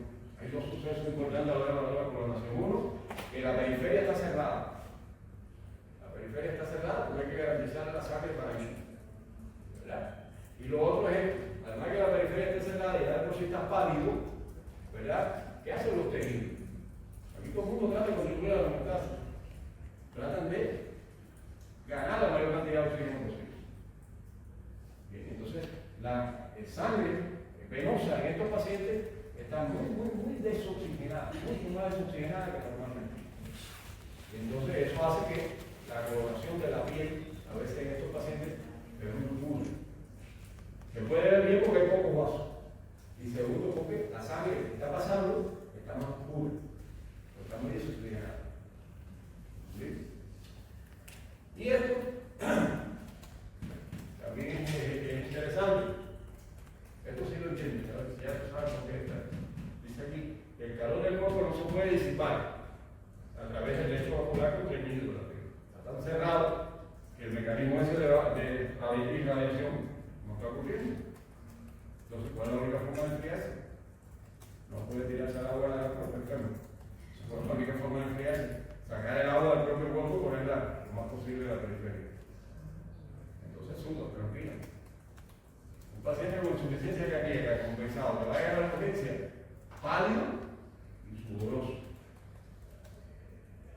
S1: Hay dos sucesos importantes a la hora de evaluar la coloración. Uno, que la periferia está cerrada. La periferia está cerrada porque hay que garantizar la sangre para allí. ¿Verdad? Y lo otro es esto. Además que la periferia esté cerrada y ya de por sí está pálido, ¿verdad? ¿Qué hacen los tejidos? Aquí todo el mundo trata de contribuir a la homeostasis. Tratan de ganar la mayor cantidad de oxígeno posible. Bien, entonces, la sangre venosa en estos pacientes está muy desoxigenada, mucho más desoxigenada que normalmente. Y entonces, eso hace que la coloración de la piel, a veces en estos pacientes, es muy pura. Se puede ver bien porque hay pocos vasos. Y segundo, porque la sangre que está pasando está más pura, está muy desoxigenada. ¿Sí? Y esto también es interesante. Esto sí lo entiende, ya tú sabes por qué está. Dice aquí que el calor del cuerpo no se puede disipar. La través del lecho vascular comprimido. Está tan cerrado que el mecanismo ese de irradiación no está ocurriendo. Entonces, ¿cuál es la única forma de enfriarse? No puede tirarse al agua de la propia enfermo. ¿Cuál es la única forma de enfriarse? Sacar el agua del propio cuerpo y ponerla lo más posible a la periferia. Entonces suda, tranquila. Un paciente con insuficiencia cardíaca compensado que vaya a la urgencia, pálido y sudoroso.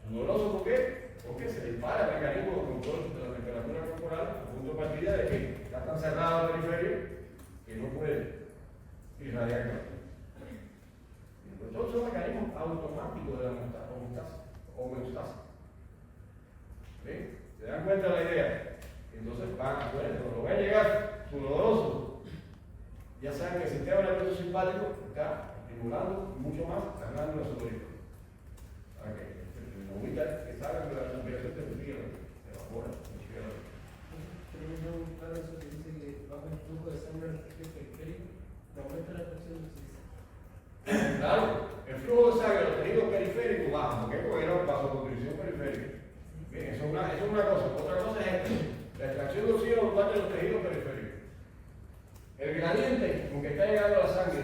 S1: ¿Sudoroso por qué? Porque se dispara el mecanismo de control de la temperatura corporal a punto de partida de que está tan cerrado el periferio que no puede irradiar. Entonces, son mecanismos automáticos de la homeostasis. ¿Sí? ¿Se dan cuenta de la idea? Entonces, cuando va a llegar sudoroso, ya saben que el sistema nervioso simpático está estimulando mucho más la glándula sudorífera. ¿Para qué? Que salgan de la respiración de frío, se evapora,
S5: Tenemos un claro eso que dice que bajo el flujo de sangre al tejido periférico, no aumenta la presión de oxigenación.
S1: Claro, el flujo de sangre a los tejidos periféricos baja, ¿ok? Porque era un vasoconstricción periférica. Bien, eso es una cosa. Otra cosa es esta, la extracción de oxígeno por parte de los tejidos periféricos. El gradiente con que está llegando la sangre,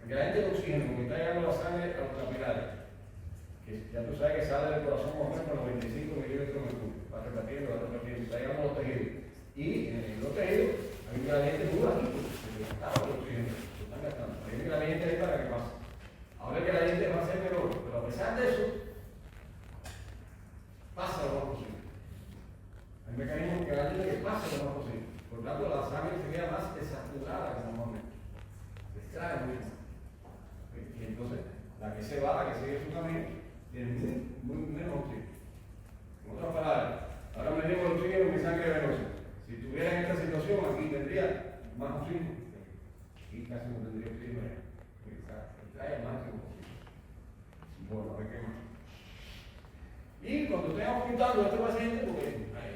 S1: el gradiente de oxígeno con que está llegando la sangre a los capilares, que ya tú sabes que sale del corazón más o menos a los 25 milímetros de mercurio, va repartiendo, está llegando a los tejidos. Y en los tejidos hay un gradiente muy bajito, porque está el oxígeno, se están gastando. Hay un gradiente ahí para que pase. Ahora el gradiente va a ser menor, pero a pesar de eso, pasa lo más posible. Hay un mecanismo que gradiente que pase lo más posible. Por tanto, la sangre se queda más desaturada que normalmente. Se extrae muy bien. Y entonces, la que se va, la que sigue su camino, tiene muy menos oxígeno. En otras palabras, ahora me digo el oxígeno en mi sangre venosa. Si estuviera en esta situación, aquí tendría más oxígeno. Aquí casi no tendría oxígeno. Trae más oxígeno. Bueno, a ver qué más. Y cuando estemos ocultando a este paciente, porque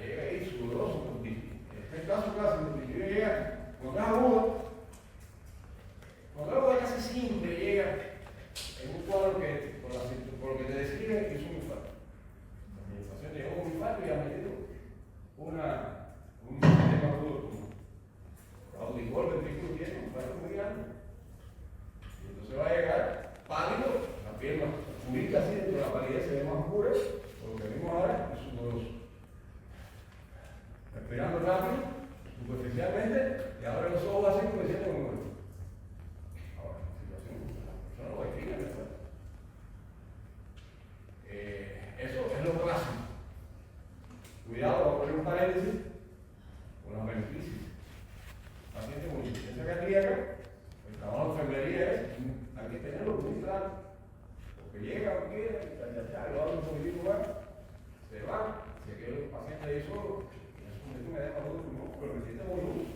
S1: llega ahí sudoroso, en este caso clásico, el individuo llega, cuando es agudo, cuando algo casi simple llega en un cuadro que, por lo que te describe, es un infarto. El paciente llegó con un infarto y ha metido un sistema agudo como audicor, ventrículo, tiene un infarto muy grande. Y entonces va a llegar pálido, la piel más ubica así dentro de la palidez, se ve más oscura, por lo que vimos ahora, es sudoroso. Respirando rápido, superficialmente, y abre los ojos así como diciendo muy bueno. Ahora, situación, la persona lo explica, ¿verdad? Eso es lo clásico. Cuidado, voy a poner un paréntesis con la beneficio. Paciente con insuficiencia cardíaca, el trabajo de enfermería es, hay que tenerlo muy claro. Porque llega o queda, y lo habla un poquitito más, se va, se queda el paciente ahí solo. Me da para otro pulmón, pero necesita volumen.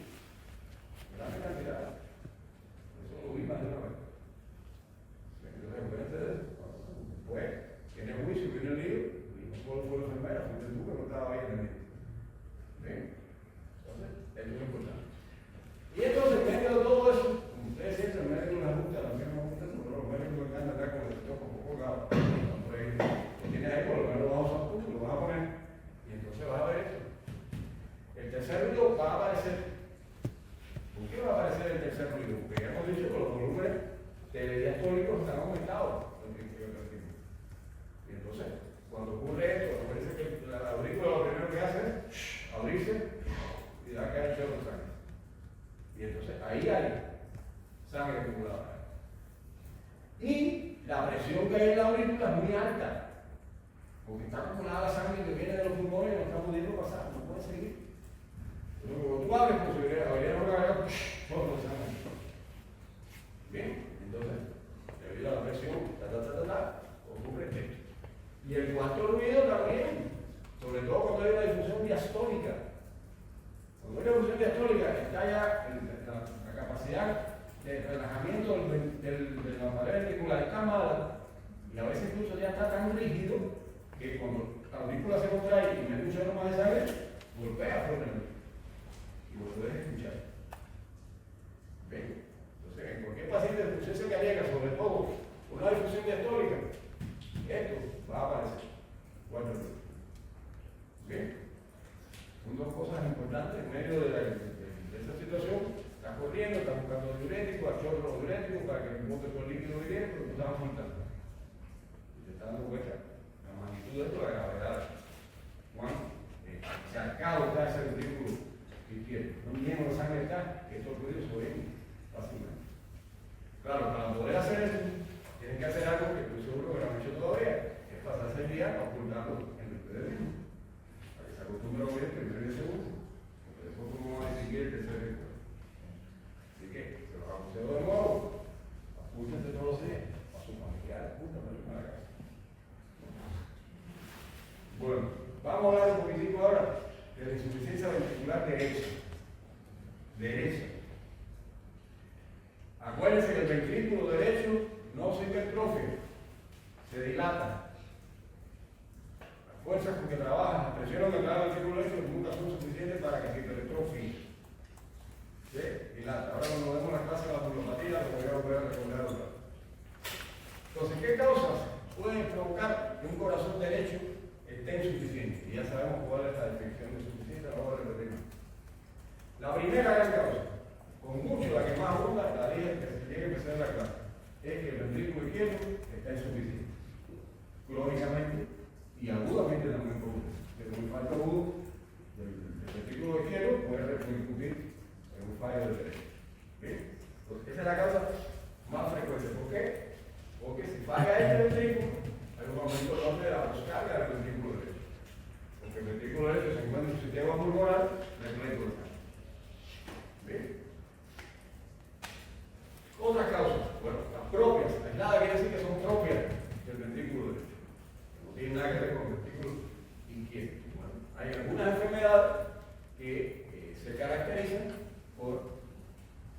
S1: Grande cantidad. Eso lo vi más de una vez. Entonces, enfrente de eso. Después, tiene juicio, viene el lío, y no solo fue la enfermera, fuiste tú que no estaba ahí en el lío. ¿Bien? Entonces, esto es importante. Y entonces, en medio de todo eso, como ustedes sienten, en medio de una junta, también me gusta, pero los médicos me encantan acá con el toco un poco colgado. Lo tienes ahí, por lo menos lo vamos a punto, lo vas a poner. Y entonces vas a ver esto. El tercer ruido va a aparecer. ¿Por qué va a aparecer el tercer ruido? Porque ya hemos dicho que los volúmenes telediastólicos están aumentados. Y entonces, cuando ocurre esto, parece que la aurícula lo primero que hace es abrirse y da caer el chorro de sangre. Y entonces ahí hay sangre acumulada. Y la presión que hay en la aurícula es muy alta. Porque está acumulada la sangre que viene de los pulmones y no está pudiendo pasar, no puede seguir. Pero cuando tú abres, pues habría una garganta, todo se sangre. Bien, entonces, debido a la presión, ocurre esto. Y el cuarto ruido también, sobre todo cuando hay una difusión diastólica. Cuando hay una difusión diastólica, está ya la capacidad de relajamiento de la pared ventricular está mala, y a veces incluso ya está tan rígido que cuando la aurícula se contrae y mete un chorro más de sangre, golpea fuertemente. Y vos lo debes escuchar. ¿Ven? Entonces, en cualquier paciente de insuficiencia cardíaca, sobre todo una difusión diastólica, esto va a primero voy el primero y el segundo. Porque después vamos a distinguir el tercer y el cuarto. Así que, se los aconsejo de nuevo. Apúntense todos los días. A sus familiares, apúntense a la casa. Bueno, vamos a hablar un poquitico ahora de la insuficiencia ventricular derecha. Derecha. Acuérdense que el ventrículo derecho no se hipertrofia, se dilata. Las fuerzas con que trabajan, las presiones que trabaja el ventrículo derecho nunca son suficientes para que se hipertrofie. ¿Sí? Dilata. Ahora cuando vemos la clase de la pulopatía, lo voy a volver a recordar otra vez. Entonces, ¿qué causas pueden provocar que un corazón derecho esté insuficiente? Y ya sabemos cuál es la definición de insuficiencia, la vamos a repetir. La primera gran causa, con mucho la que más abunda, la dije que se tiene que empezar en la clase, es que el ventrículo izquierdo está insuficiente. Crónicamente y agudamente también produce. Pero un fallo agudo del ventrículo izquierdo puede repercutir en un fallo del derecho. ¿Bien? Entonces, esa es la causa más frecuente. ¿Por qué? Porque si falla este ventrículo, hay un aumento enorme de la poscarga del ventrículo derecho. Porque el ventrículo derecho se encuentra en un sistema pulmonar repleto de sangre. ¿Bien? Otras causas, bueno, las propias, aisladas quiere decir que son propias del ventrículo derecho. No tienen nada que ver con el ventrículo izquierdo. Bueno, hay algunas enfermedades que se caracterizan por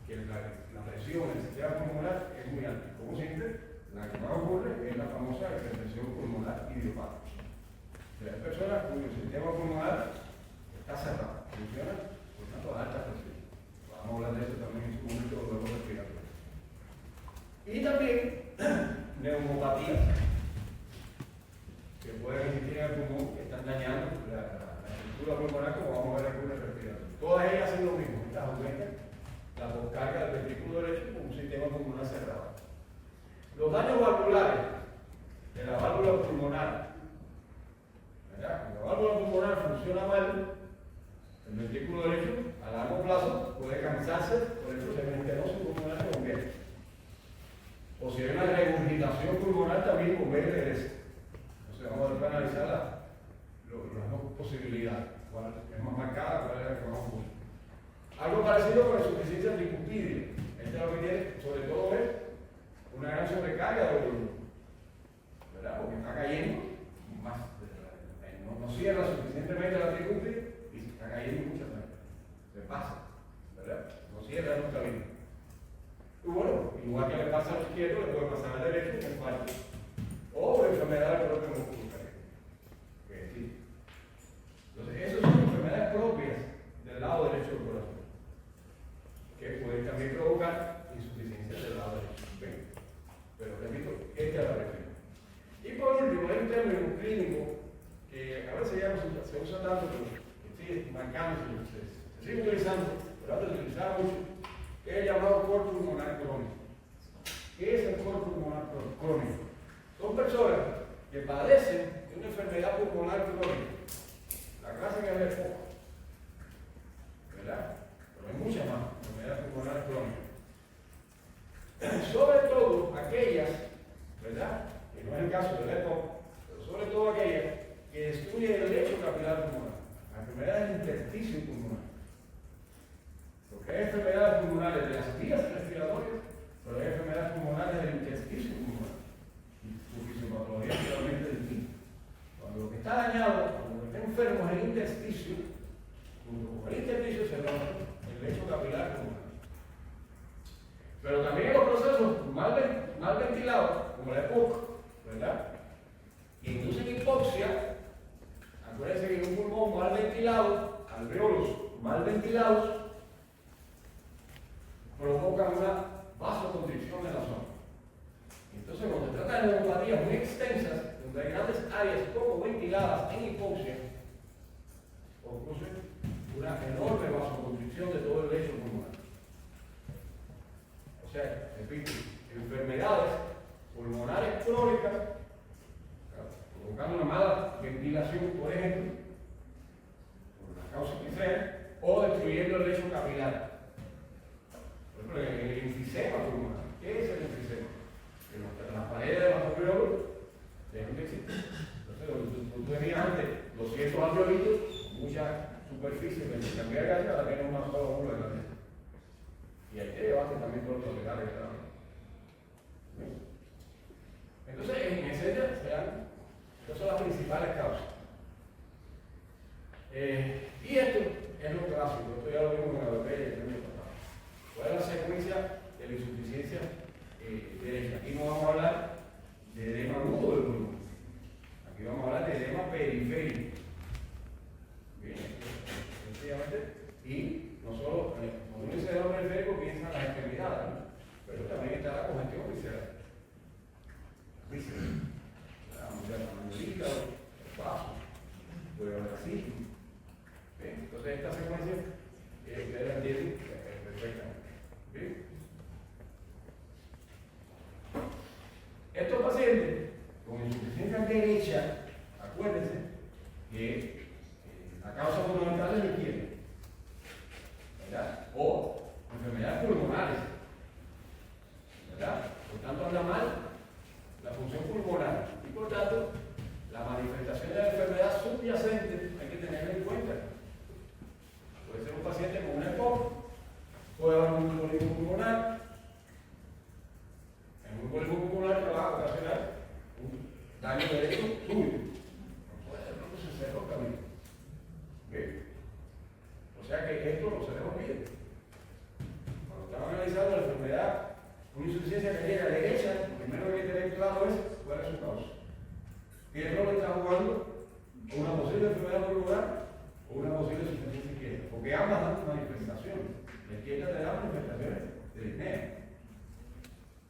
S1: que la presión en el sistema pulmonar es muy alta. Como siempre, la que más ocurre es la famosa hipertensión pulmonar idiopática. O sea, hay personas cuyo sistema pulmonar está cerrado, funciona por tanto a alta presión. Vamos a hablar de eso también en su momento de los respiratorios. Y también neumopatías que pueden existir en el pulmón, que están dañando la estructura pulmonar, como vamos a ver en el respiratorio. Todas ellas hacen lo mismo, estas aumentan la poscarga del ventrículo derecho con un sistema pulmonar cerrado. Los daños valvulares de la válvula pulmonar, ¿verdad? Cuando la válvula pulmonar funciona mal, el ventrículo derecho a largo plazo puede cansarse por el procedimiento venoso pulmonar que conviene. O si hay una regurgitación pulmonar también conviene de eso. Entonces vamos a ver para analizar las dos posibilidades, cuál es más marcada, cuál es la que más ocurre. Algo parecido con la insuficiencia tricupídea. Este lo que tiene sobre todo es una gran sobrecarga de volumen, ¿verdad? Porque está cayendo más, no cierra suficientemente la tricúpide y se está cayendo mucha sangre. Se pasa, ¿verdad? No cierra nunca bien. Y bueno, igual que le pasa al izquierdo, le puede pasar al derecho que falta. O enfermedad del propio músculo cardiaco. Sí. Entonces, esas son enfermedades propias del lado derecho del corazón, que pueden también provocar insuficiencia del lado derecho. ¿Ven? Pero repito, esta es la referencia. Y por último, hay un término clínico que a veces ya no se usa tanto, pero que sigue marcando, se sigue utilizando, pero antes se utilizaba mucho, que es el llamado cor pulmonar crónico. ¿Qué es el cor pulmonar crónico? Son personas que padecen de una enfermedad pulmonar crónica. La clase que hay es poco, ¿verdad? Pero hay muchas más enfermedades pulmonares crónicas. Sobre todo aquellas, ¿verdad? Que no es el caso de la EPOC, pero sobre todo aquellas que destruyen el lecho capilar pulmonar. Las enfermedades del intersticio pulmonar. Porque hay enfermedades pulmonares de las vías respiratorias, pero hay enfermedades pulmonares del intersticio pulmonar. Y su fisiopatología es totalmente distinta. Cuando lo que está dañado, cuando lo que está enfermo es el intersticio, junto con el intersticio se rompe el lecho capilar pulmonar. Pero también los procesos mal ventilados, como la EPOC, ¿verdad? Que inducen hipoxia. Acuérdense que en un pulmón mal ventilado, alveolos mal ventilados, provocan una vasoconstricción en la zona. Entonces, cuando se trata de neumopatías muy extensas, donde hay grandes áreas poco ventiladas en hipoxia, ocurre una enorme vasoconstricción de todo el lecho pulmonar. O sea, repito, enfermedades pulmonares crónicas, provocando una mala ventilación, por ejemplo, por la causa que sea, o destruyendo el lecho capilar. Por ejemplo, el enfisema pulmonar. ¿Qué es el enfisema? Que las paredes de los alveolos dejan de existir. Entonces, tú tenías antes 200 alveolitos mucha superficie que se cambia de gas, ahora tiene una sola módulo de gas. Y hay que llevarse también todos los legales que dan. Entonces, en esencia, esas son las principales causas. Y esto es lo clásico, esto ya lo vimos en la BP y el año pasado. ¿Cuál es la secuencia de la insuficiencia derecha? Aquí no vamos a hablar de edema agudo del pulmón. Aquí vamos a hablar de edema periférico. Bien, sencillamente. Y no solo, cuando uno dice edema periférico, piensa en las extremidades, ¿no? Pero también está la congestión visceral. La tamaño del hígado, el vaso, puede haber así. Entonces, esta secuencia ustedes la entienden perfectamente. ¿Bien? Estos pacientes con insuficiencia derecha, acuérdense que la causa fundamental es la izquierda, ¿verdad? O enfermedades pulmonares, ¿verdad? Por tanto, anda mal la función pulmonar y por tanto, la manifestación de la enfermedad subyacente hay que tenerla en cuenta. Puede ser un paciente con una EPOC, puede haber un embolismo pulmonar. En un embolismo pulmonar que va a ocasionar un daño derecho súbito. No puede ser que se cerró el camino. ¿Okay? O sea que esto no se les olvide. Cuando estamos analizando la enfermedad, una insuficiencia cardíaca derecha, lo primero que hay que tener claro es cuál es su causa. ¿Qué rol está jugando una posible enfermedad pulmonar o una posible insuficiencia izquierda? Porque ambas dan manifestaciones. La izquierda te da manifestaciones de disnea.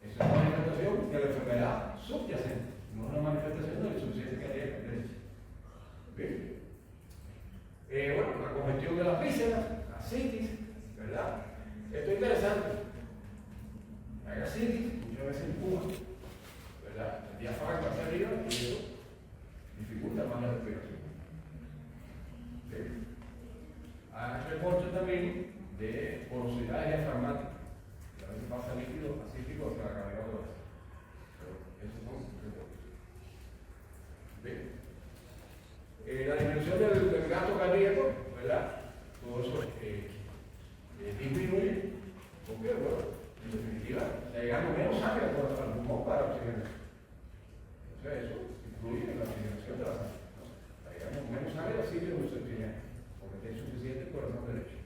S1: Esa es una manifestación de la enfermedad subyacente, no una manifestación de la insuficiencia cardíaca derecha. ¿Bien? Bueno, la congestión de las vísceras, la citis, ¿verdad? Esto es interesante. La gastritis muchas veces empuja, ¿verdad? El diafragma hacia arriba y eso dificulta más la respiración. ¿Sí? Hay reportes también de porosidad diafragmática. A veces pasa líquido pacífico hacia la cavidad torácica. Pero esos son reportes. ¿Sí? La disminución del gasto cardíaco, ¿verdad? Todo eso disminuye. ¿Por qué? Bueno, en definitiva, está llegando menos sangre al pulmón para oxigenar. O sea, eso influye en la oxigenación de la sangre. Está llegando menos sangre al sitio donde se oxigena, porque está insuficiente el corazón derecho.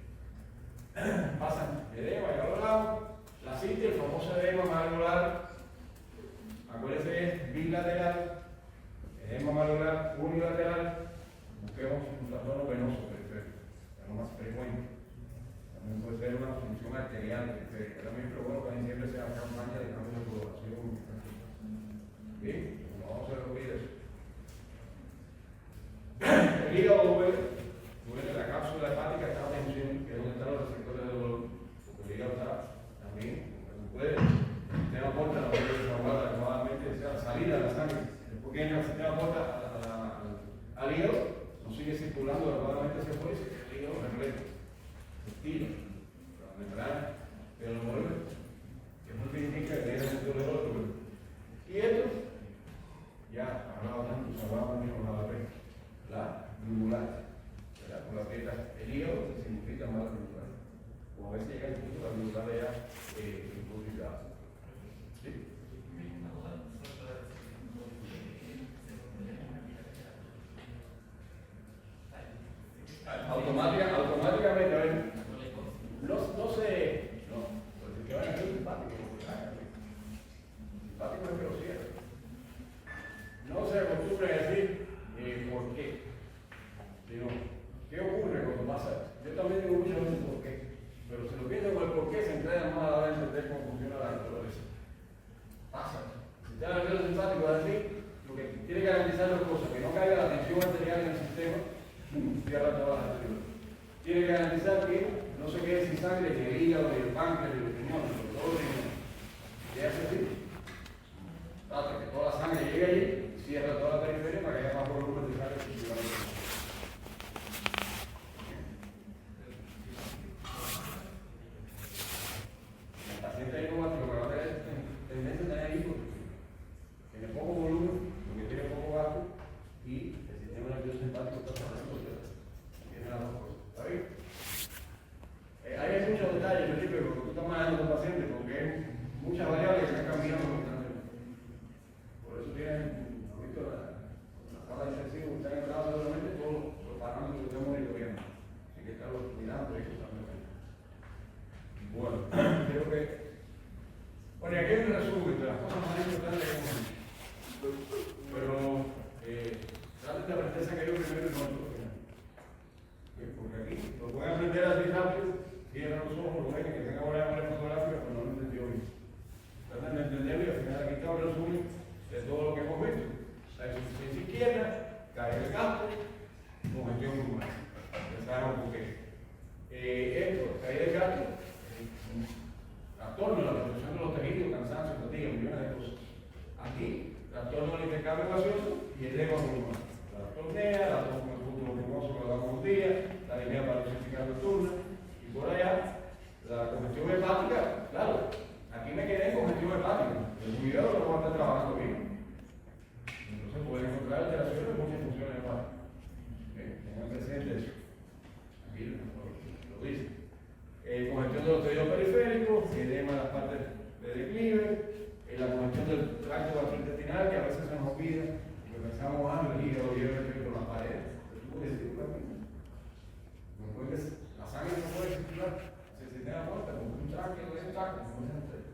S1: Pasan edema y al lado, la citis, el famoso edema malololar. Acuérdense que es bilateral, edema malololar unilateral. Busquemos un trastorno venoso periférico, es lo más frecuente. También puede ser una función arterial periférica. También, pero bueno, casi siempre se hace campaña de cambio de coloración. Bien, no vamos a olvidar eso. El hígado duele, la cápsula hepática está en tensión, que es donde están los receptores de dolor, porque el hígado está también, no puede. El sistema porta la puede desahogar adecuadamente, o sea, la salida de la sangre. Después que entra el sistema porta al hígado, no sigue circulando adecuadamente hacia afuera, el hígado repleta. Estilo, la membrana, pero lo vuelve, que es muy significa que tiene un dolor. Y esto, ya hablaba tanto, se hablaba mucho con la vez, la yugular, ¿verdad? Con la dieta, el hígado se significa más la yugular. Como a veces llega el punto, la yugular ya improvisada. ¿Sí? Automáticamente, a ver, no sé, porque que van a ser simpáticos, simpáticos es que lo cierran. No se acostumbra a decir por qué, sino qué ocurre cuando pasa. Yo también digo muchas veces por qué, pero si lo piensan con el por qué, se entregan más a la hora de entender cómo funciona la naturaleza. Pasa. Si te dan el simpático, va a decir lo que tiene que garantizar dos cosas: que no caiga la tensión arterial en el sistema, cierra todas las arterias. Tiene que garantizar que no se quede sin sangre ni el hígado, ni el páncreas, ni los riñones, sobre todo los riñones. ¿Qué hace así? Trata que toda la sangre llegue allí, cierra toda la periferia para que visto la sala intensiva, están entrados seguramente todos los parámetros que estamos monitoreando. Así que están los cuidando eso también. Bueno, creo que. Bueno, y aquí hay un resumen de las cosas más importantes que hemos dicho. Pero, traten de aprender esa que yo primero y no otro final. Porque aquí lo pueden aprender así rápido, cierran los ojos, lo ven, que tenga buena memoria fotográfica, pero no lo entendió bien. Traten de entenderlo y al final aquí está un resumen de todo lo que hemos visto. La insuficiencia izquierda, cae el gasto, congestión pulmonar. Ya sabemos por qué. Esto, caída del gasto, trastorno de la destrucción de los tejidos, cansancio, fatiga, millones de cosas. Aquí, trastorno del intercambio gaseoso y el edema pulmonar. La apnea, la tos con el punto pulmoso que lo damos un día, la anemia paroxística nocturna, y por allá, la congestión hepática, claro, aquí me quedé en congestión hepática, el hígado no va a estar trabajando bien. Entonces pueden encontrar alteraciones de muchas funciones hepáticas. Tengan presente eso. Aquí lo dice. Congestión de los tejidos periféricos, edema de las partes de declive, la congestión del tracto gastrointestinal, que a veces se nos olvida, porque pensamos, el hígado lleva efecto en las paredes. No puedes, la sangre no puede circular, se sistema muerta, como un tracto de ese tracto, como dicen ustedes.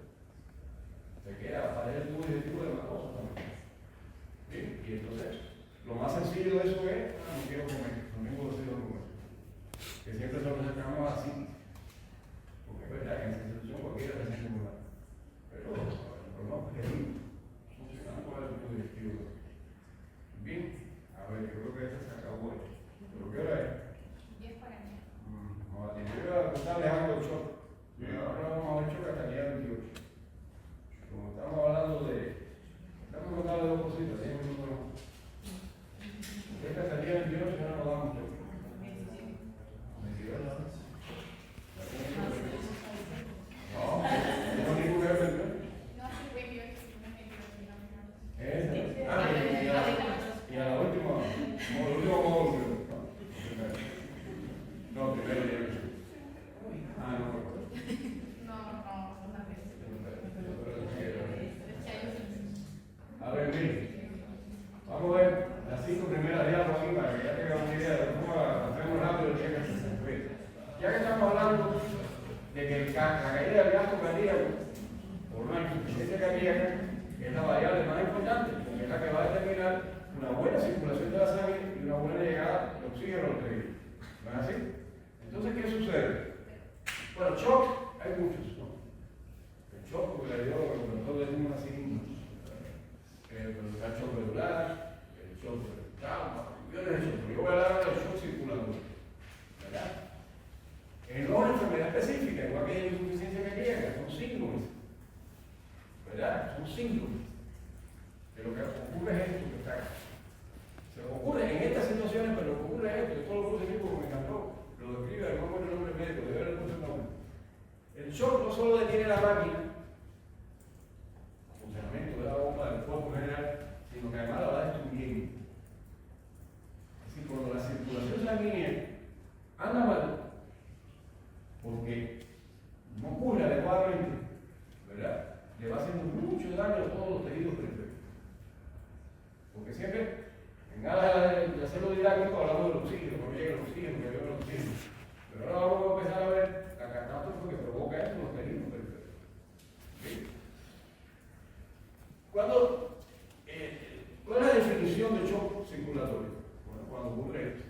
S1: Se queda la pared del tubo digestivo de la cosa también. ¿Bien? Y entonces, lo más sencillo de eso es, no quiero comer, no tengo deseo de comer. Que siempre lo sacamos así. Porque es verdad que en esa institución cualquiera se siente muy mal. Pero no, es funcionando con el tubo digestivo. Bien, a ver, yo creo que esta se acabó hoy. ¿Pero qué hora es?
S2: 10 para mí.
S1: No, yo iba a contarles algo del shock. Ahora vamos a ver shock hasta el día 28. Como estamos hablando de. Estamos contando de dos cositas, 10 minutos más. Porque hasta el día 28 ya no nos damos shock. 22. No, no digo que es verdad. Y a la última, como el último módulo. No, primero ya no. A ver, miren. Vamos a ver las 5 primeras diapositivas aquí para que ya tengan una idea de cómo hacemos rápido el cheque. Ya que estamos hablando de que la caída del gasto cardíaco por una insuficiencia cardíaca es la variable más importante, porque es la que va a determinar una buena circulación de la sangre y una buena llegada de oxígeno a los tejidos. ¿No es así? Entonces, ¿qué sucede? Bueno, shock, hay muchos, ¿no? El shock, porque la idea lo que nosotros decimos así, el shock medular, el shock del trauma, yo voy a hablar del shock circulatorio, ¿verdad? No es una enfermedad específica, igual que hay insuficiencia cardíaca, son síndromes, ¿verdad? Son síndromes. Que lo que ocurre es esto que está acá. Se ocurre en estas situaciones, pero lo que ocurre es esto, todo lo positivo que me encantó, lo describe, no me acuerdo el nombre médico, de ver el nombre. El shock no solo detiene la máquina, el funcionamiento de la bomba del cuerpo en general, sino que además la va destruyendo. Es decir, cuando la circulación sanguínea anda mal, porque no ocurre adecuadamente, ¿verdad? Le va haciendo mucho daño a todos los tejidos periféricos. Porque siempre, en aras de hacerlo didáctico, hablamos del oxígeno, que llega el oxígeno, que llega el oxígeno. Pero ahora vamos a empezar a ver la catástrofe que provoca esto en los tejidos periféricos. ¿Sí? ¿Cuál es la definición de shock circulatorio? Bueno, cuando ocurre esto.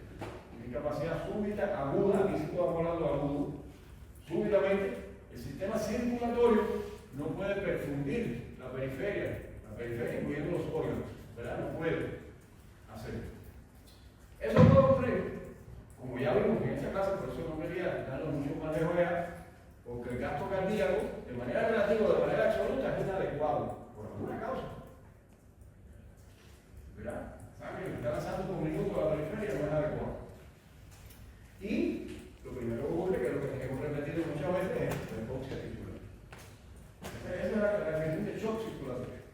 S1: Incapacidad súbita, aguda, aquí sí estamos hablando agudo. Súbitamente, el sistema circulatorio no puede perfundir la periferia incluyendo los órganos, ¿verdad? No puede hacerlo. Eso puede ocurrir, como ya vimos en esta clase, por eso no quería darlo mucho más lejos ya, porque el gasto cardíaco, de manera relativa, de manera absoluta, es inadecuado, por alguna causa. ¿Verdad? Sangre que está lanzando por minuto a la periferia no es adecuado. Y lo primero que ocurre, que es lo que hemos repetido muchas veces, es la hipoxia tisular. Esa es la definición de shock circulatorio.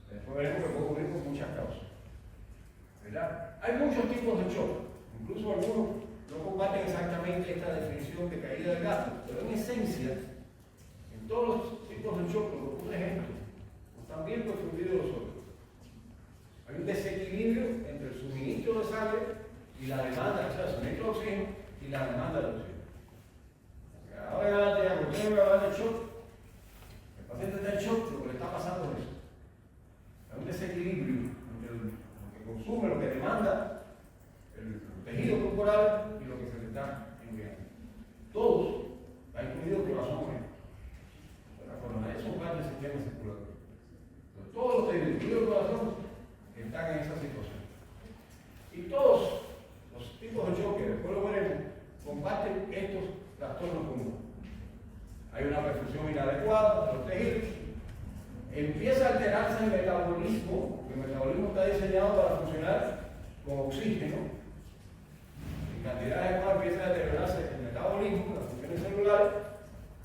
S1: Después veremos que puede ocurrir por muchas causas. ¿Verdad? Hay muchos tipos de shock. Incluso algunos no comparten exactamente esta definición de caída del gasto, pero en esencia, en todos los tipos de shock lo que ocurre es esto. Están bien confundidos los órganos. Hay un desequilibrio entre el suministro de sangre y la demanda, o sea, el suministro de oxígeno y la demanda de oxígeno. Ahora en adelante, ya, porque usted me va a hablar de shock. El paciente está en shock, lo que le está pasando es eso. Hay un desequilibrio entre lo que consume, lo que demanda, el tejido corporal y lo que se le está enviando. Todos, ha incluido el corazón, la coronaria, son parte del sistema circulatorio. Entonces, todos los tejidos, incluido el corazón, están en esa situación. Y todos los tipos de choque, después lo veremos, comparten estos trastornos comunes. Hay una perfusión inadecuada de los tejidos, empieza a alterarse el metabolismo, porque el metabolismo está diseñado para funcionar con oxígeno. En cantidades adecuadas empieza a deteriorarse el metabolismo, las funciones celulares,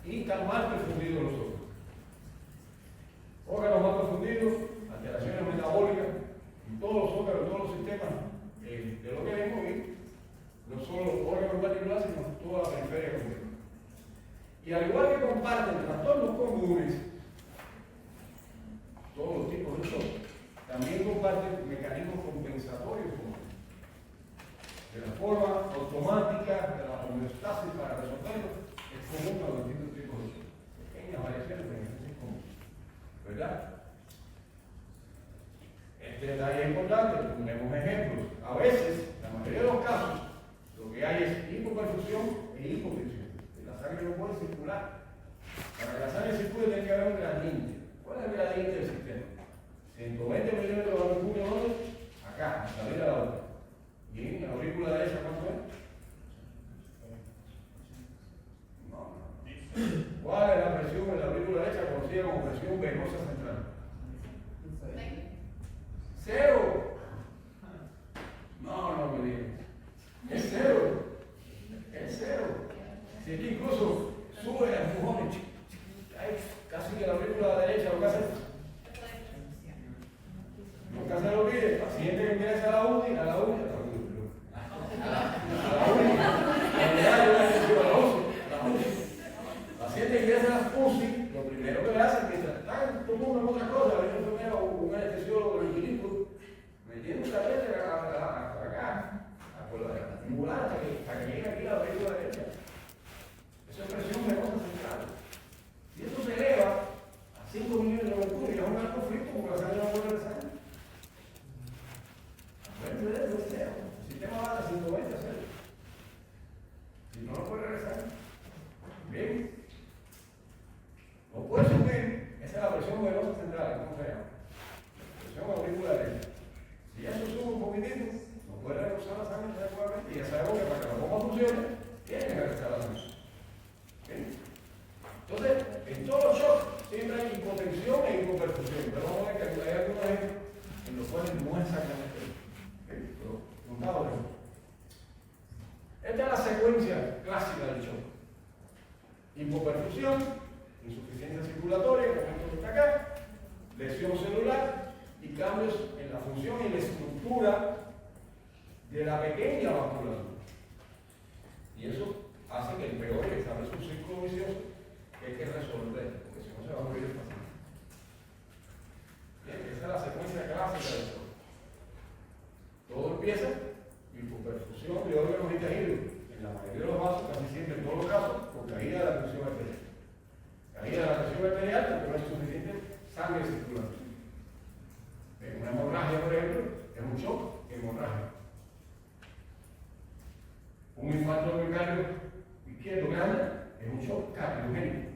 S1: y están mal perfundidos los órganos. Órganos mal perfundidos, alteraciones metabólicas, en todos los órganos, en todos los sistemas de lo que vemos, y no solo órganos particulares, sino toda la periferia completa. Y al igual que comparten trastornos comunes, todos los tipos de shock, también comparten mecanismos compensatorios comunes. De la forma automática de la homeostasis para resolverlo es común a los distintos tipos de shock. Pequeñas variaciones, pero es común. ¿Verdad? Este detalle es importante, ponemos ejemplos. A veces, la mayoría de los casos, lo que hay es hipoperfusión e hipotensión. La sangre no puede circular. Para que la sangre circule tiene que haber un gradiente. ¿Cuál es el gradiente del sistema? 120 milímetros de mercurio acá, a salir a la boca. ¿Y en la aurícula derecha cuánto es? No. ¿Cuál es la presión en la aurícula derecha conocida como presión venosa central? 0. No me digas. Es 0. Es 0. Si aquí incluso sube a empujones, casi que la aurícula derecha lo que hace. Nunca se lo olvide, el paciente que ingresa a la UCI, paciente ingresa a la UCI, lo primero que le hacen mientras están tomando otra cosa, a ver un enfermero o un anestesiólogo del clínico, metiendo un catéter acá, por la ambulancia, hasta que llegue aquí a la aurícula derecha. Eso es presión venosa central. Si eso se eleva a 5 milímetros de mercurio, ya es un alto conflicto porque la sangre no puede regresar. El sistema va a 120 a 0. Si no, no puede regresar. Bien. No puede subir. Esa es la presión venosa central. ¿Cómo se llama? Presión auricular derecha. Si eso sube un poquitito, no puede regresar la sangre adecuadamente. Y ya sabemos que para que la bomba funcione, tiene que regresar la sangre. Bien. Entonces, en todos los shocks siempre hay hipotensión e hipoperfusión. Pero vamos a ver que hay algunos ejemplos en los cuales no es exactamente eso. Esta es la secuencia clásica del shock. Hipoperfusión, insuficiencia circulatoria, como está acá, lesión celular y cambios en la función y la estructura de la pequeña vasculatura. Y eso hace que el peor establezca un círculo vicioso que hay que resolver, porque si no se va a morir el paciente. Bien, esa es la secuencia clásica del shock. Todo empieza hipoperfusión de órganos y tejidos. En la mayoría de los vasos, casi siempre en todos los casos, por caída de la presión arterial. Caída de la presión arterial porque no es suficiente sangre circulante. Una hemorragia, por ejemplo, es un shock hemorrágico. Un infarto de miocardio izquierdo grande es un shock cardiogénico.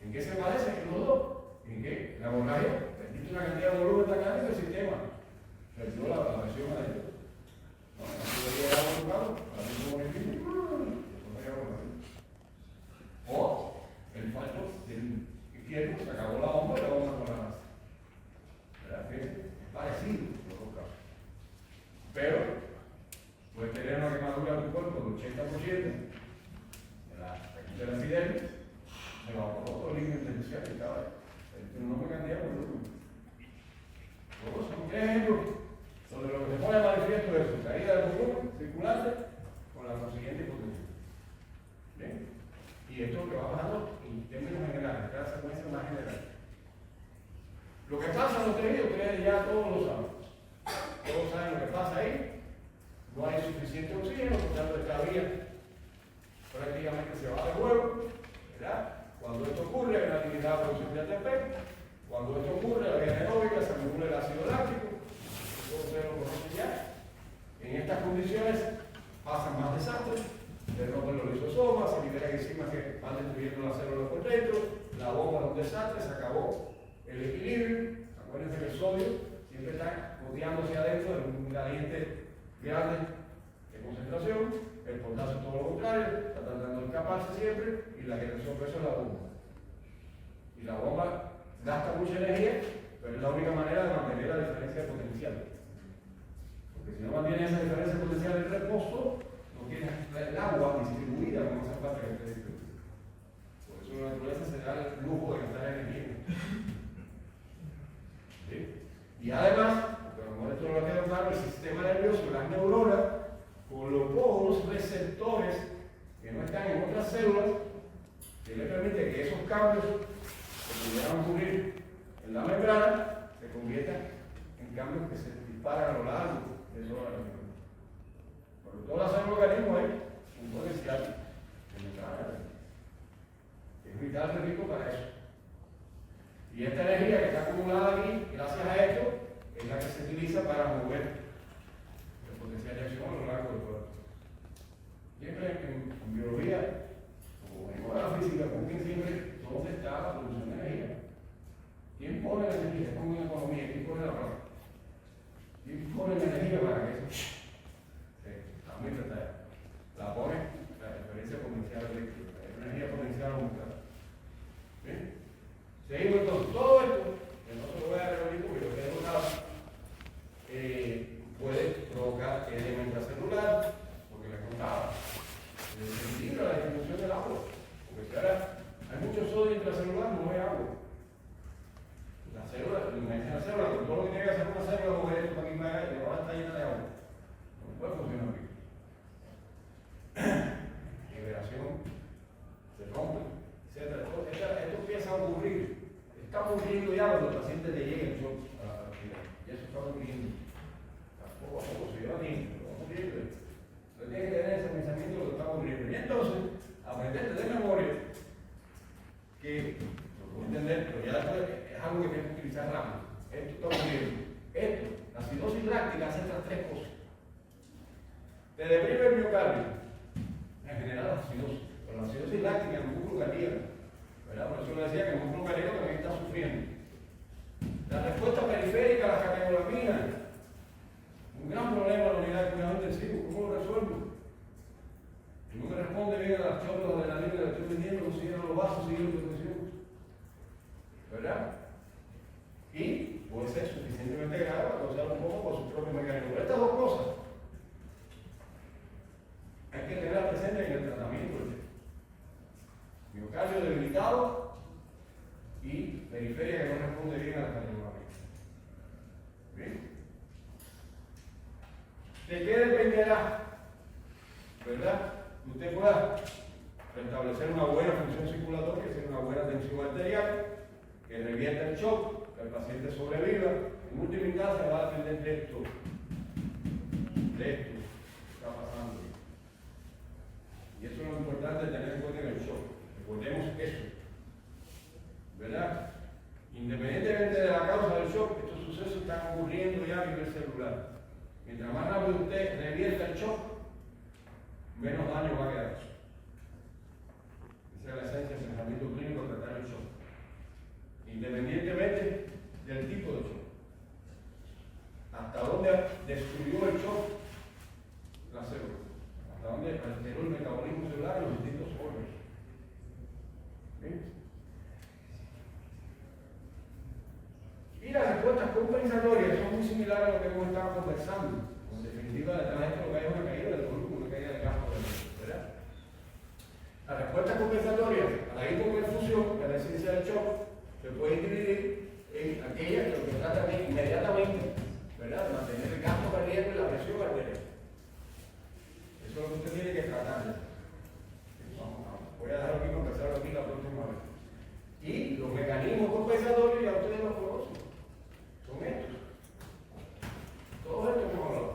S1: ¿En qué se parece? En los dos. ¿En qué? La hemorragia permite una cantidad de volumen tan grande que el sistema perdió la presión adecuada. No, debería haber tocado, para mí como o el infarto del izquierdo, se acabó la bomba y la bomba con la masa. ¿Verdad? Es parecido en los dos casos. Pero puedes tener una quemadura de tu cuerpo del 80% de la epidermis, se va por otro líquido intersticial que estaba ahí. No me cantidad por volumen. Luego son 3 ejemplos donde lo que se pone de manifiesto es su caída del volumen circulante con la consiguiente hipotensión. ¿Bien? Y esto es lo que va bajando en términos generales, cada secuencia más general. Lo que pasa en los tejidos, ustedes ya todos lo saben. no hay suficiente oxígeno, por tanto esta vía prácticamente se va de juego, ¿verdad? Cuando esto ocurre, hay una limitada producción de ATP. Cuando esto ocurre, la vía anaeróbica se acumula el ácido láctico, todos ustedes lo conocen ya. En estas condiciones pasan más desastres, se rompen los lisosomas, se liberan enzimas que van destruyendo las células por dentro, la bomba es un desastre, se acabó el equilibrio. Acuérdense que el sodio siempre está boteándose adentro de un gradiente grande de concentración, el potasio es todo lo contrario, está tratando de escaparse siempre, y la que resuelve eso es la bomba. Y la bomba gasta mucha energía, pero es la única manera de mantener la diferencia de potencial. Porque si no mantiene esa diferencia de potencial en reposo, no tiene el agua distribuida como hace falta que esté distribuida. Por eso la naturaleza se da el lujo de gastar energía. ¿Sí? Y además, porque a lo mejor esto no lo queda claro, el sistema nervioso, las neuronas, colocó unos receptores que no están en otras células, que le permite que esos cambios que pudieran ocurrir en la membrana se conviertan en cambios que se disparan a lo largo de toda la membrana. Por todas las células del organismo hay un potencial de membrana. Es vital, repito, para eso. Y esta energía que está acumulada aquí, gracias a esto, es la que se utiliza para mover el potencial de acción a lo largo del cuerpo. Siempre en biología o en la física, busquen siempre dónde está la producción de energía. ¿Quién pone la energía? Es como en economía, ¿quién pone la plata? ¿Quién pone la energía para que eso? Está muy tratada. La pone la referencia potencial eléctrica, la energía potencial aumentada. ¿Bien? Seguimos entonces. Todo esto, que no se lo voy a repetir porque lo que he notado, puede provocar edema intracelular, porque les contaba, desequilibra la distribución del agua, porque si ahora hay mucho sodio intracelular, no hay agua. La célula, imagínate la célula, con todo lo que tiene que hacer una célula, mover esto para aquí para allá, y ahora está llena de agua. No puede funcionar bien. Liberación, se rompe, etc. Esto empieza a ocurrir. Está ocurriendo ya cuando el paciente te llega el shock a la actividad. Y eso está ocurriendo. Poco a poco se lleva tiempo, pero va ocurriendo. Entonces tienes que tener ese pensamiento de lo que está ocurriendo. Y entonces, aprenderte de memoria, que lo puedo entender, pero ya después es algo que tienes que utilizar rápido. Esto está ocurriendo. Esto, la acidosis láctica hace estas tres cosas. Te deprime el miocardio, en general la acidosis, pero la acidosis láctica en el músculo cardíaco, ¿verdad? Por eso le decía que el músculo cardíaco también está sufriendo. La respuesta periférica a las catecolaminas, un gran problema en la unidad de cuidado intensivo. ¿Cómo lo resuelvo? Si no me responde bien a las chorras de la línea que estoy vendiendo, no siguen los vasos, siguen la hipertensión. ¿Verdad? Y puede ser suficientemente grave para causar un poco por su propio mecanismo. Pero estas dos cosas hay que tenerlas presentes en el tratamiento. Miocardio debilitado y periferia que no responde bien a la catecolaminas. ¿Bien? ¿De qué dependerá? ¿Verdad? Que usted pueda restablecer una buena función circulatoria, que sea una buena tensión arterial, que revierta el shock, que el paciente sobreviva. En última instancia va a depender de esto. De esto que está pasando. Y eso es lo importante de tener en cuenta en el shock. Recordemos eso. ¿Verdad? Independientemente de la causa del shock, estos sucesos están ocurriendo ya a nivel celular. Mientras más rápido usted revierta el shock, menos daño va a quedar. Esa es la esencia del pensamiento clínico, tratar el shock. Independientemente del tipo de shock. Hasta dónde destruyó el shock la célula. Hasta dónde alteró el metabolismo celular en los distintos órganos. ¿Bien? Y las respuestas compensatorias son muy similares a lo que hemos estado conversando. En definitiva, detrás de esto lo que hay es una caída del volumen, una caída del gasto del volumen, ¿verdad? Las respuestas compensatorias a la hipoperfusión, que es la esencia del shock, se pueden dividir en aquellas que lo que tratan es inmediatamente, ¿verdad? De mantener el gasto cardíaco y la presión arterial. Eso es lo que usted tiene que tratar. Voy a dejarlo aquí para empezar aquí la próxima vez. Y los mecanismos compensatorios ya ustedes los conocen. Son estos. Todos estos que hemos hablado.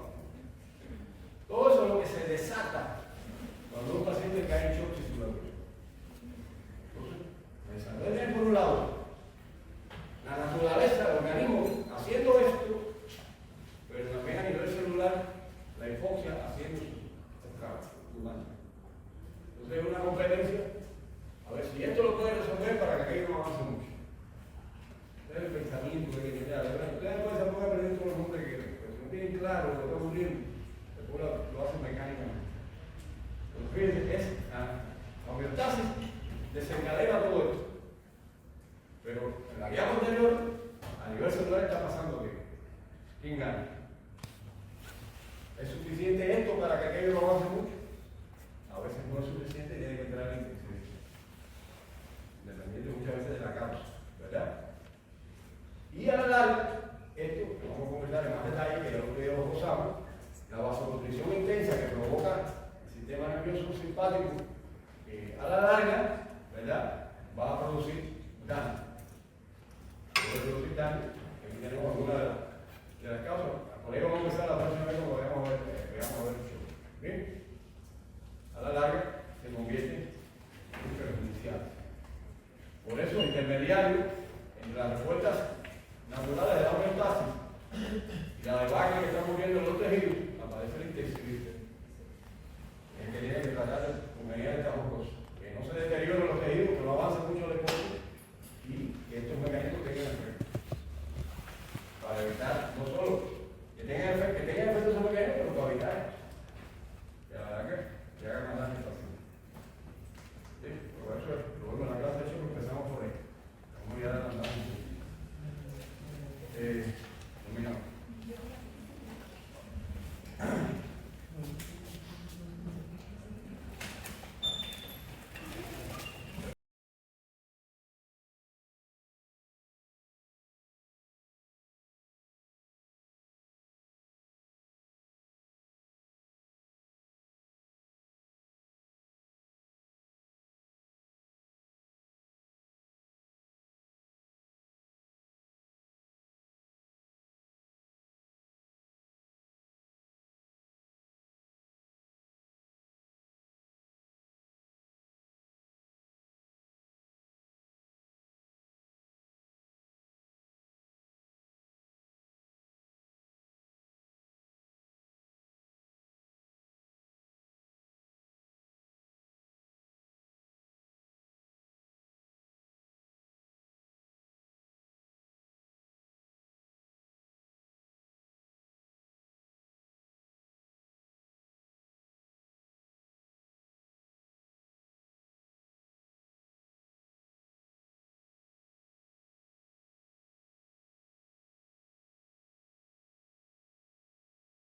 S1: el botón de un ritmo, después lo hace mecánicamente. Pero fíjense, la homeostasis desencadena todo esto. Pero en la guía posterior, a nivel celular está pasando que ¿quién gana? ¿Es suficiente esto para que aquello no avance mucho? A veces no es suficiente y tiene que entrar en intensidad. Dependiendo muchas veces de la causa, ¿verdad? Y a la larga, esto que vamos a comentar en más detalle, que ya lo gozamos, la vasoconstricción intensa que provoca el sistema nervioso simpático, a la larga, ¿verdad? Va a producir daño. Puede producir daño. Aquí tenemos algunas de las causas. Por ahí vamos a empezar a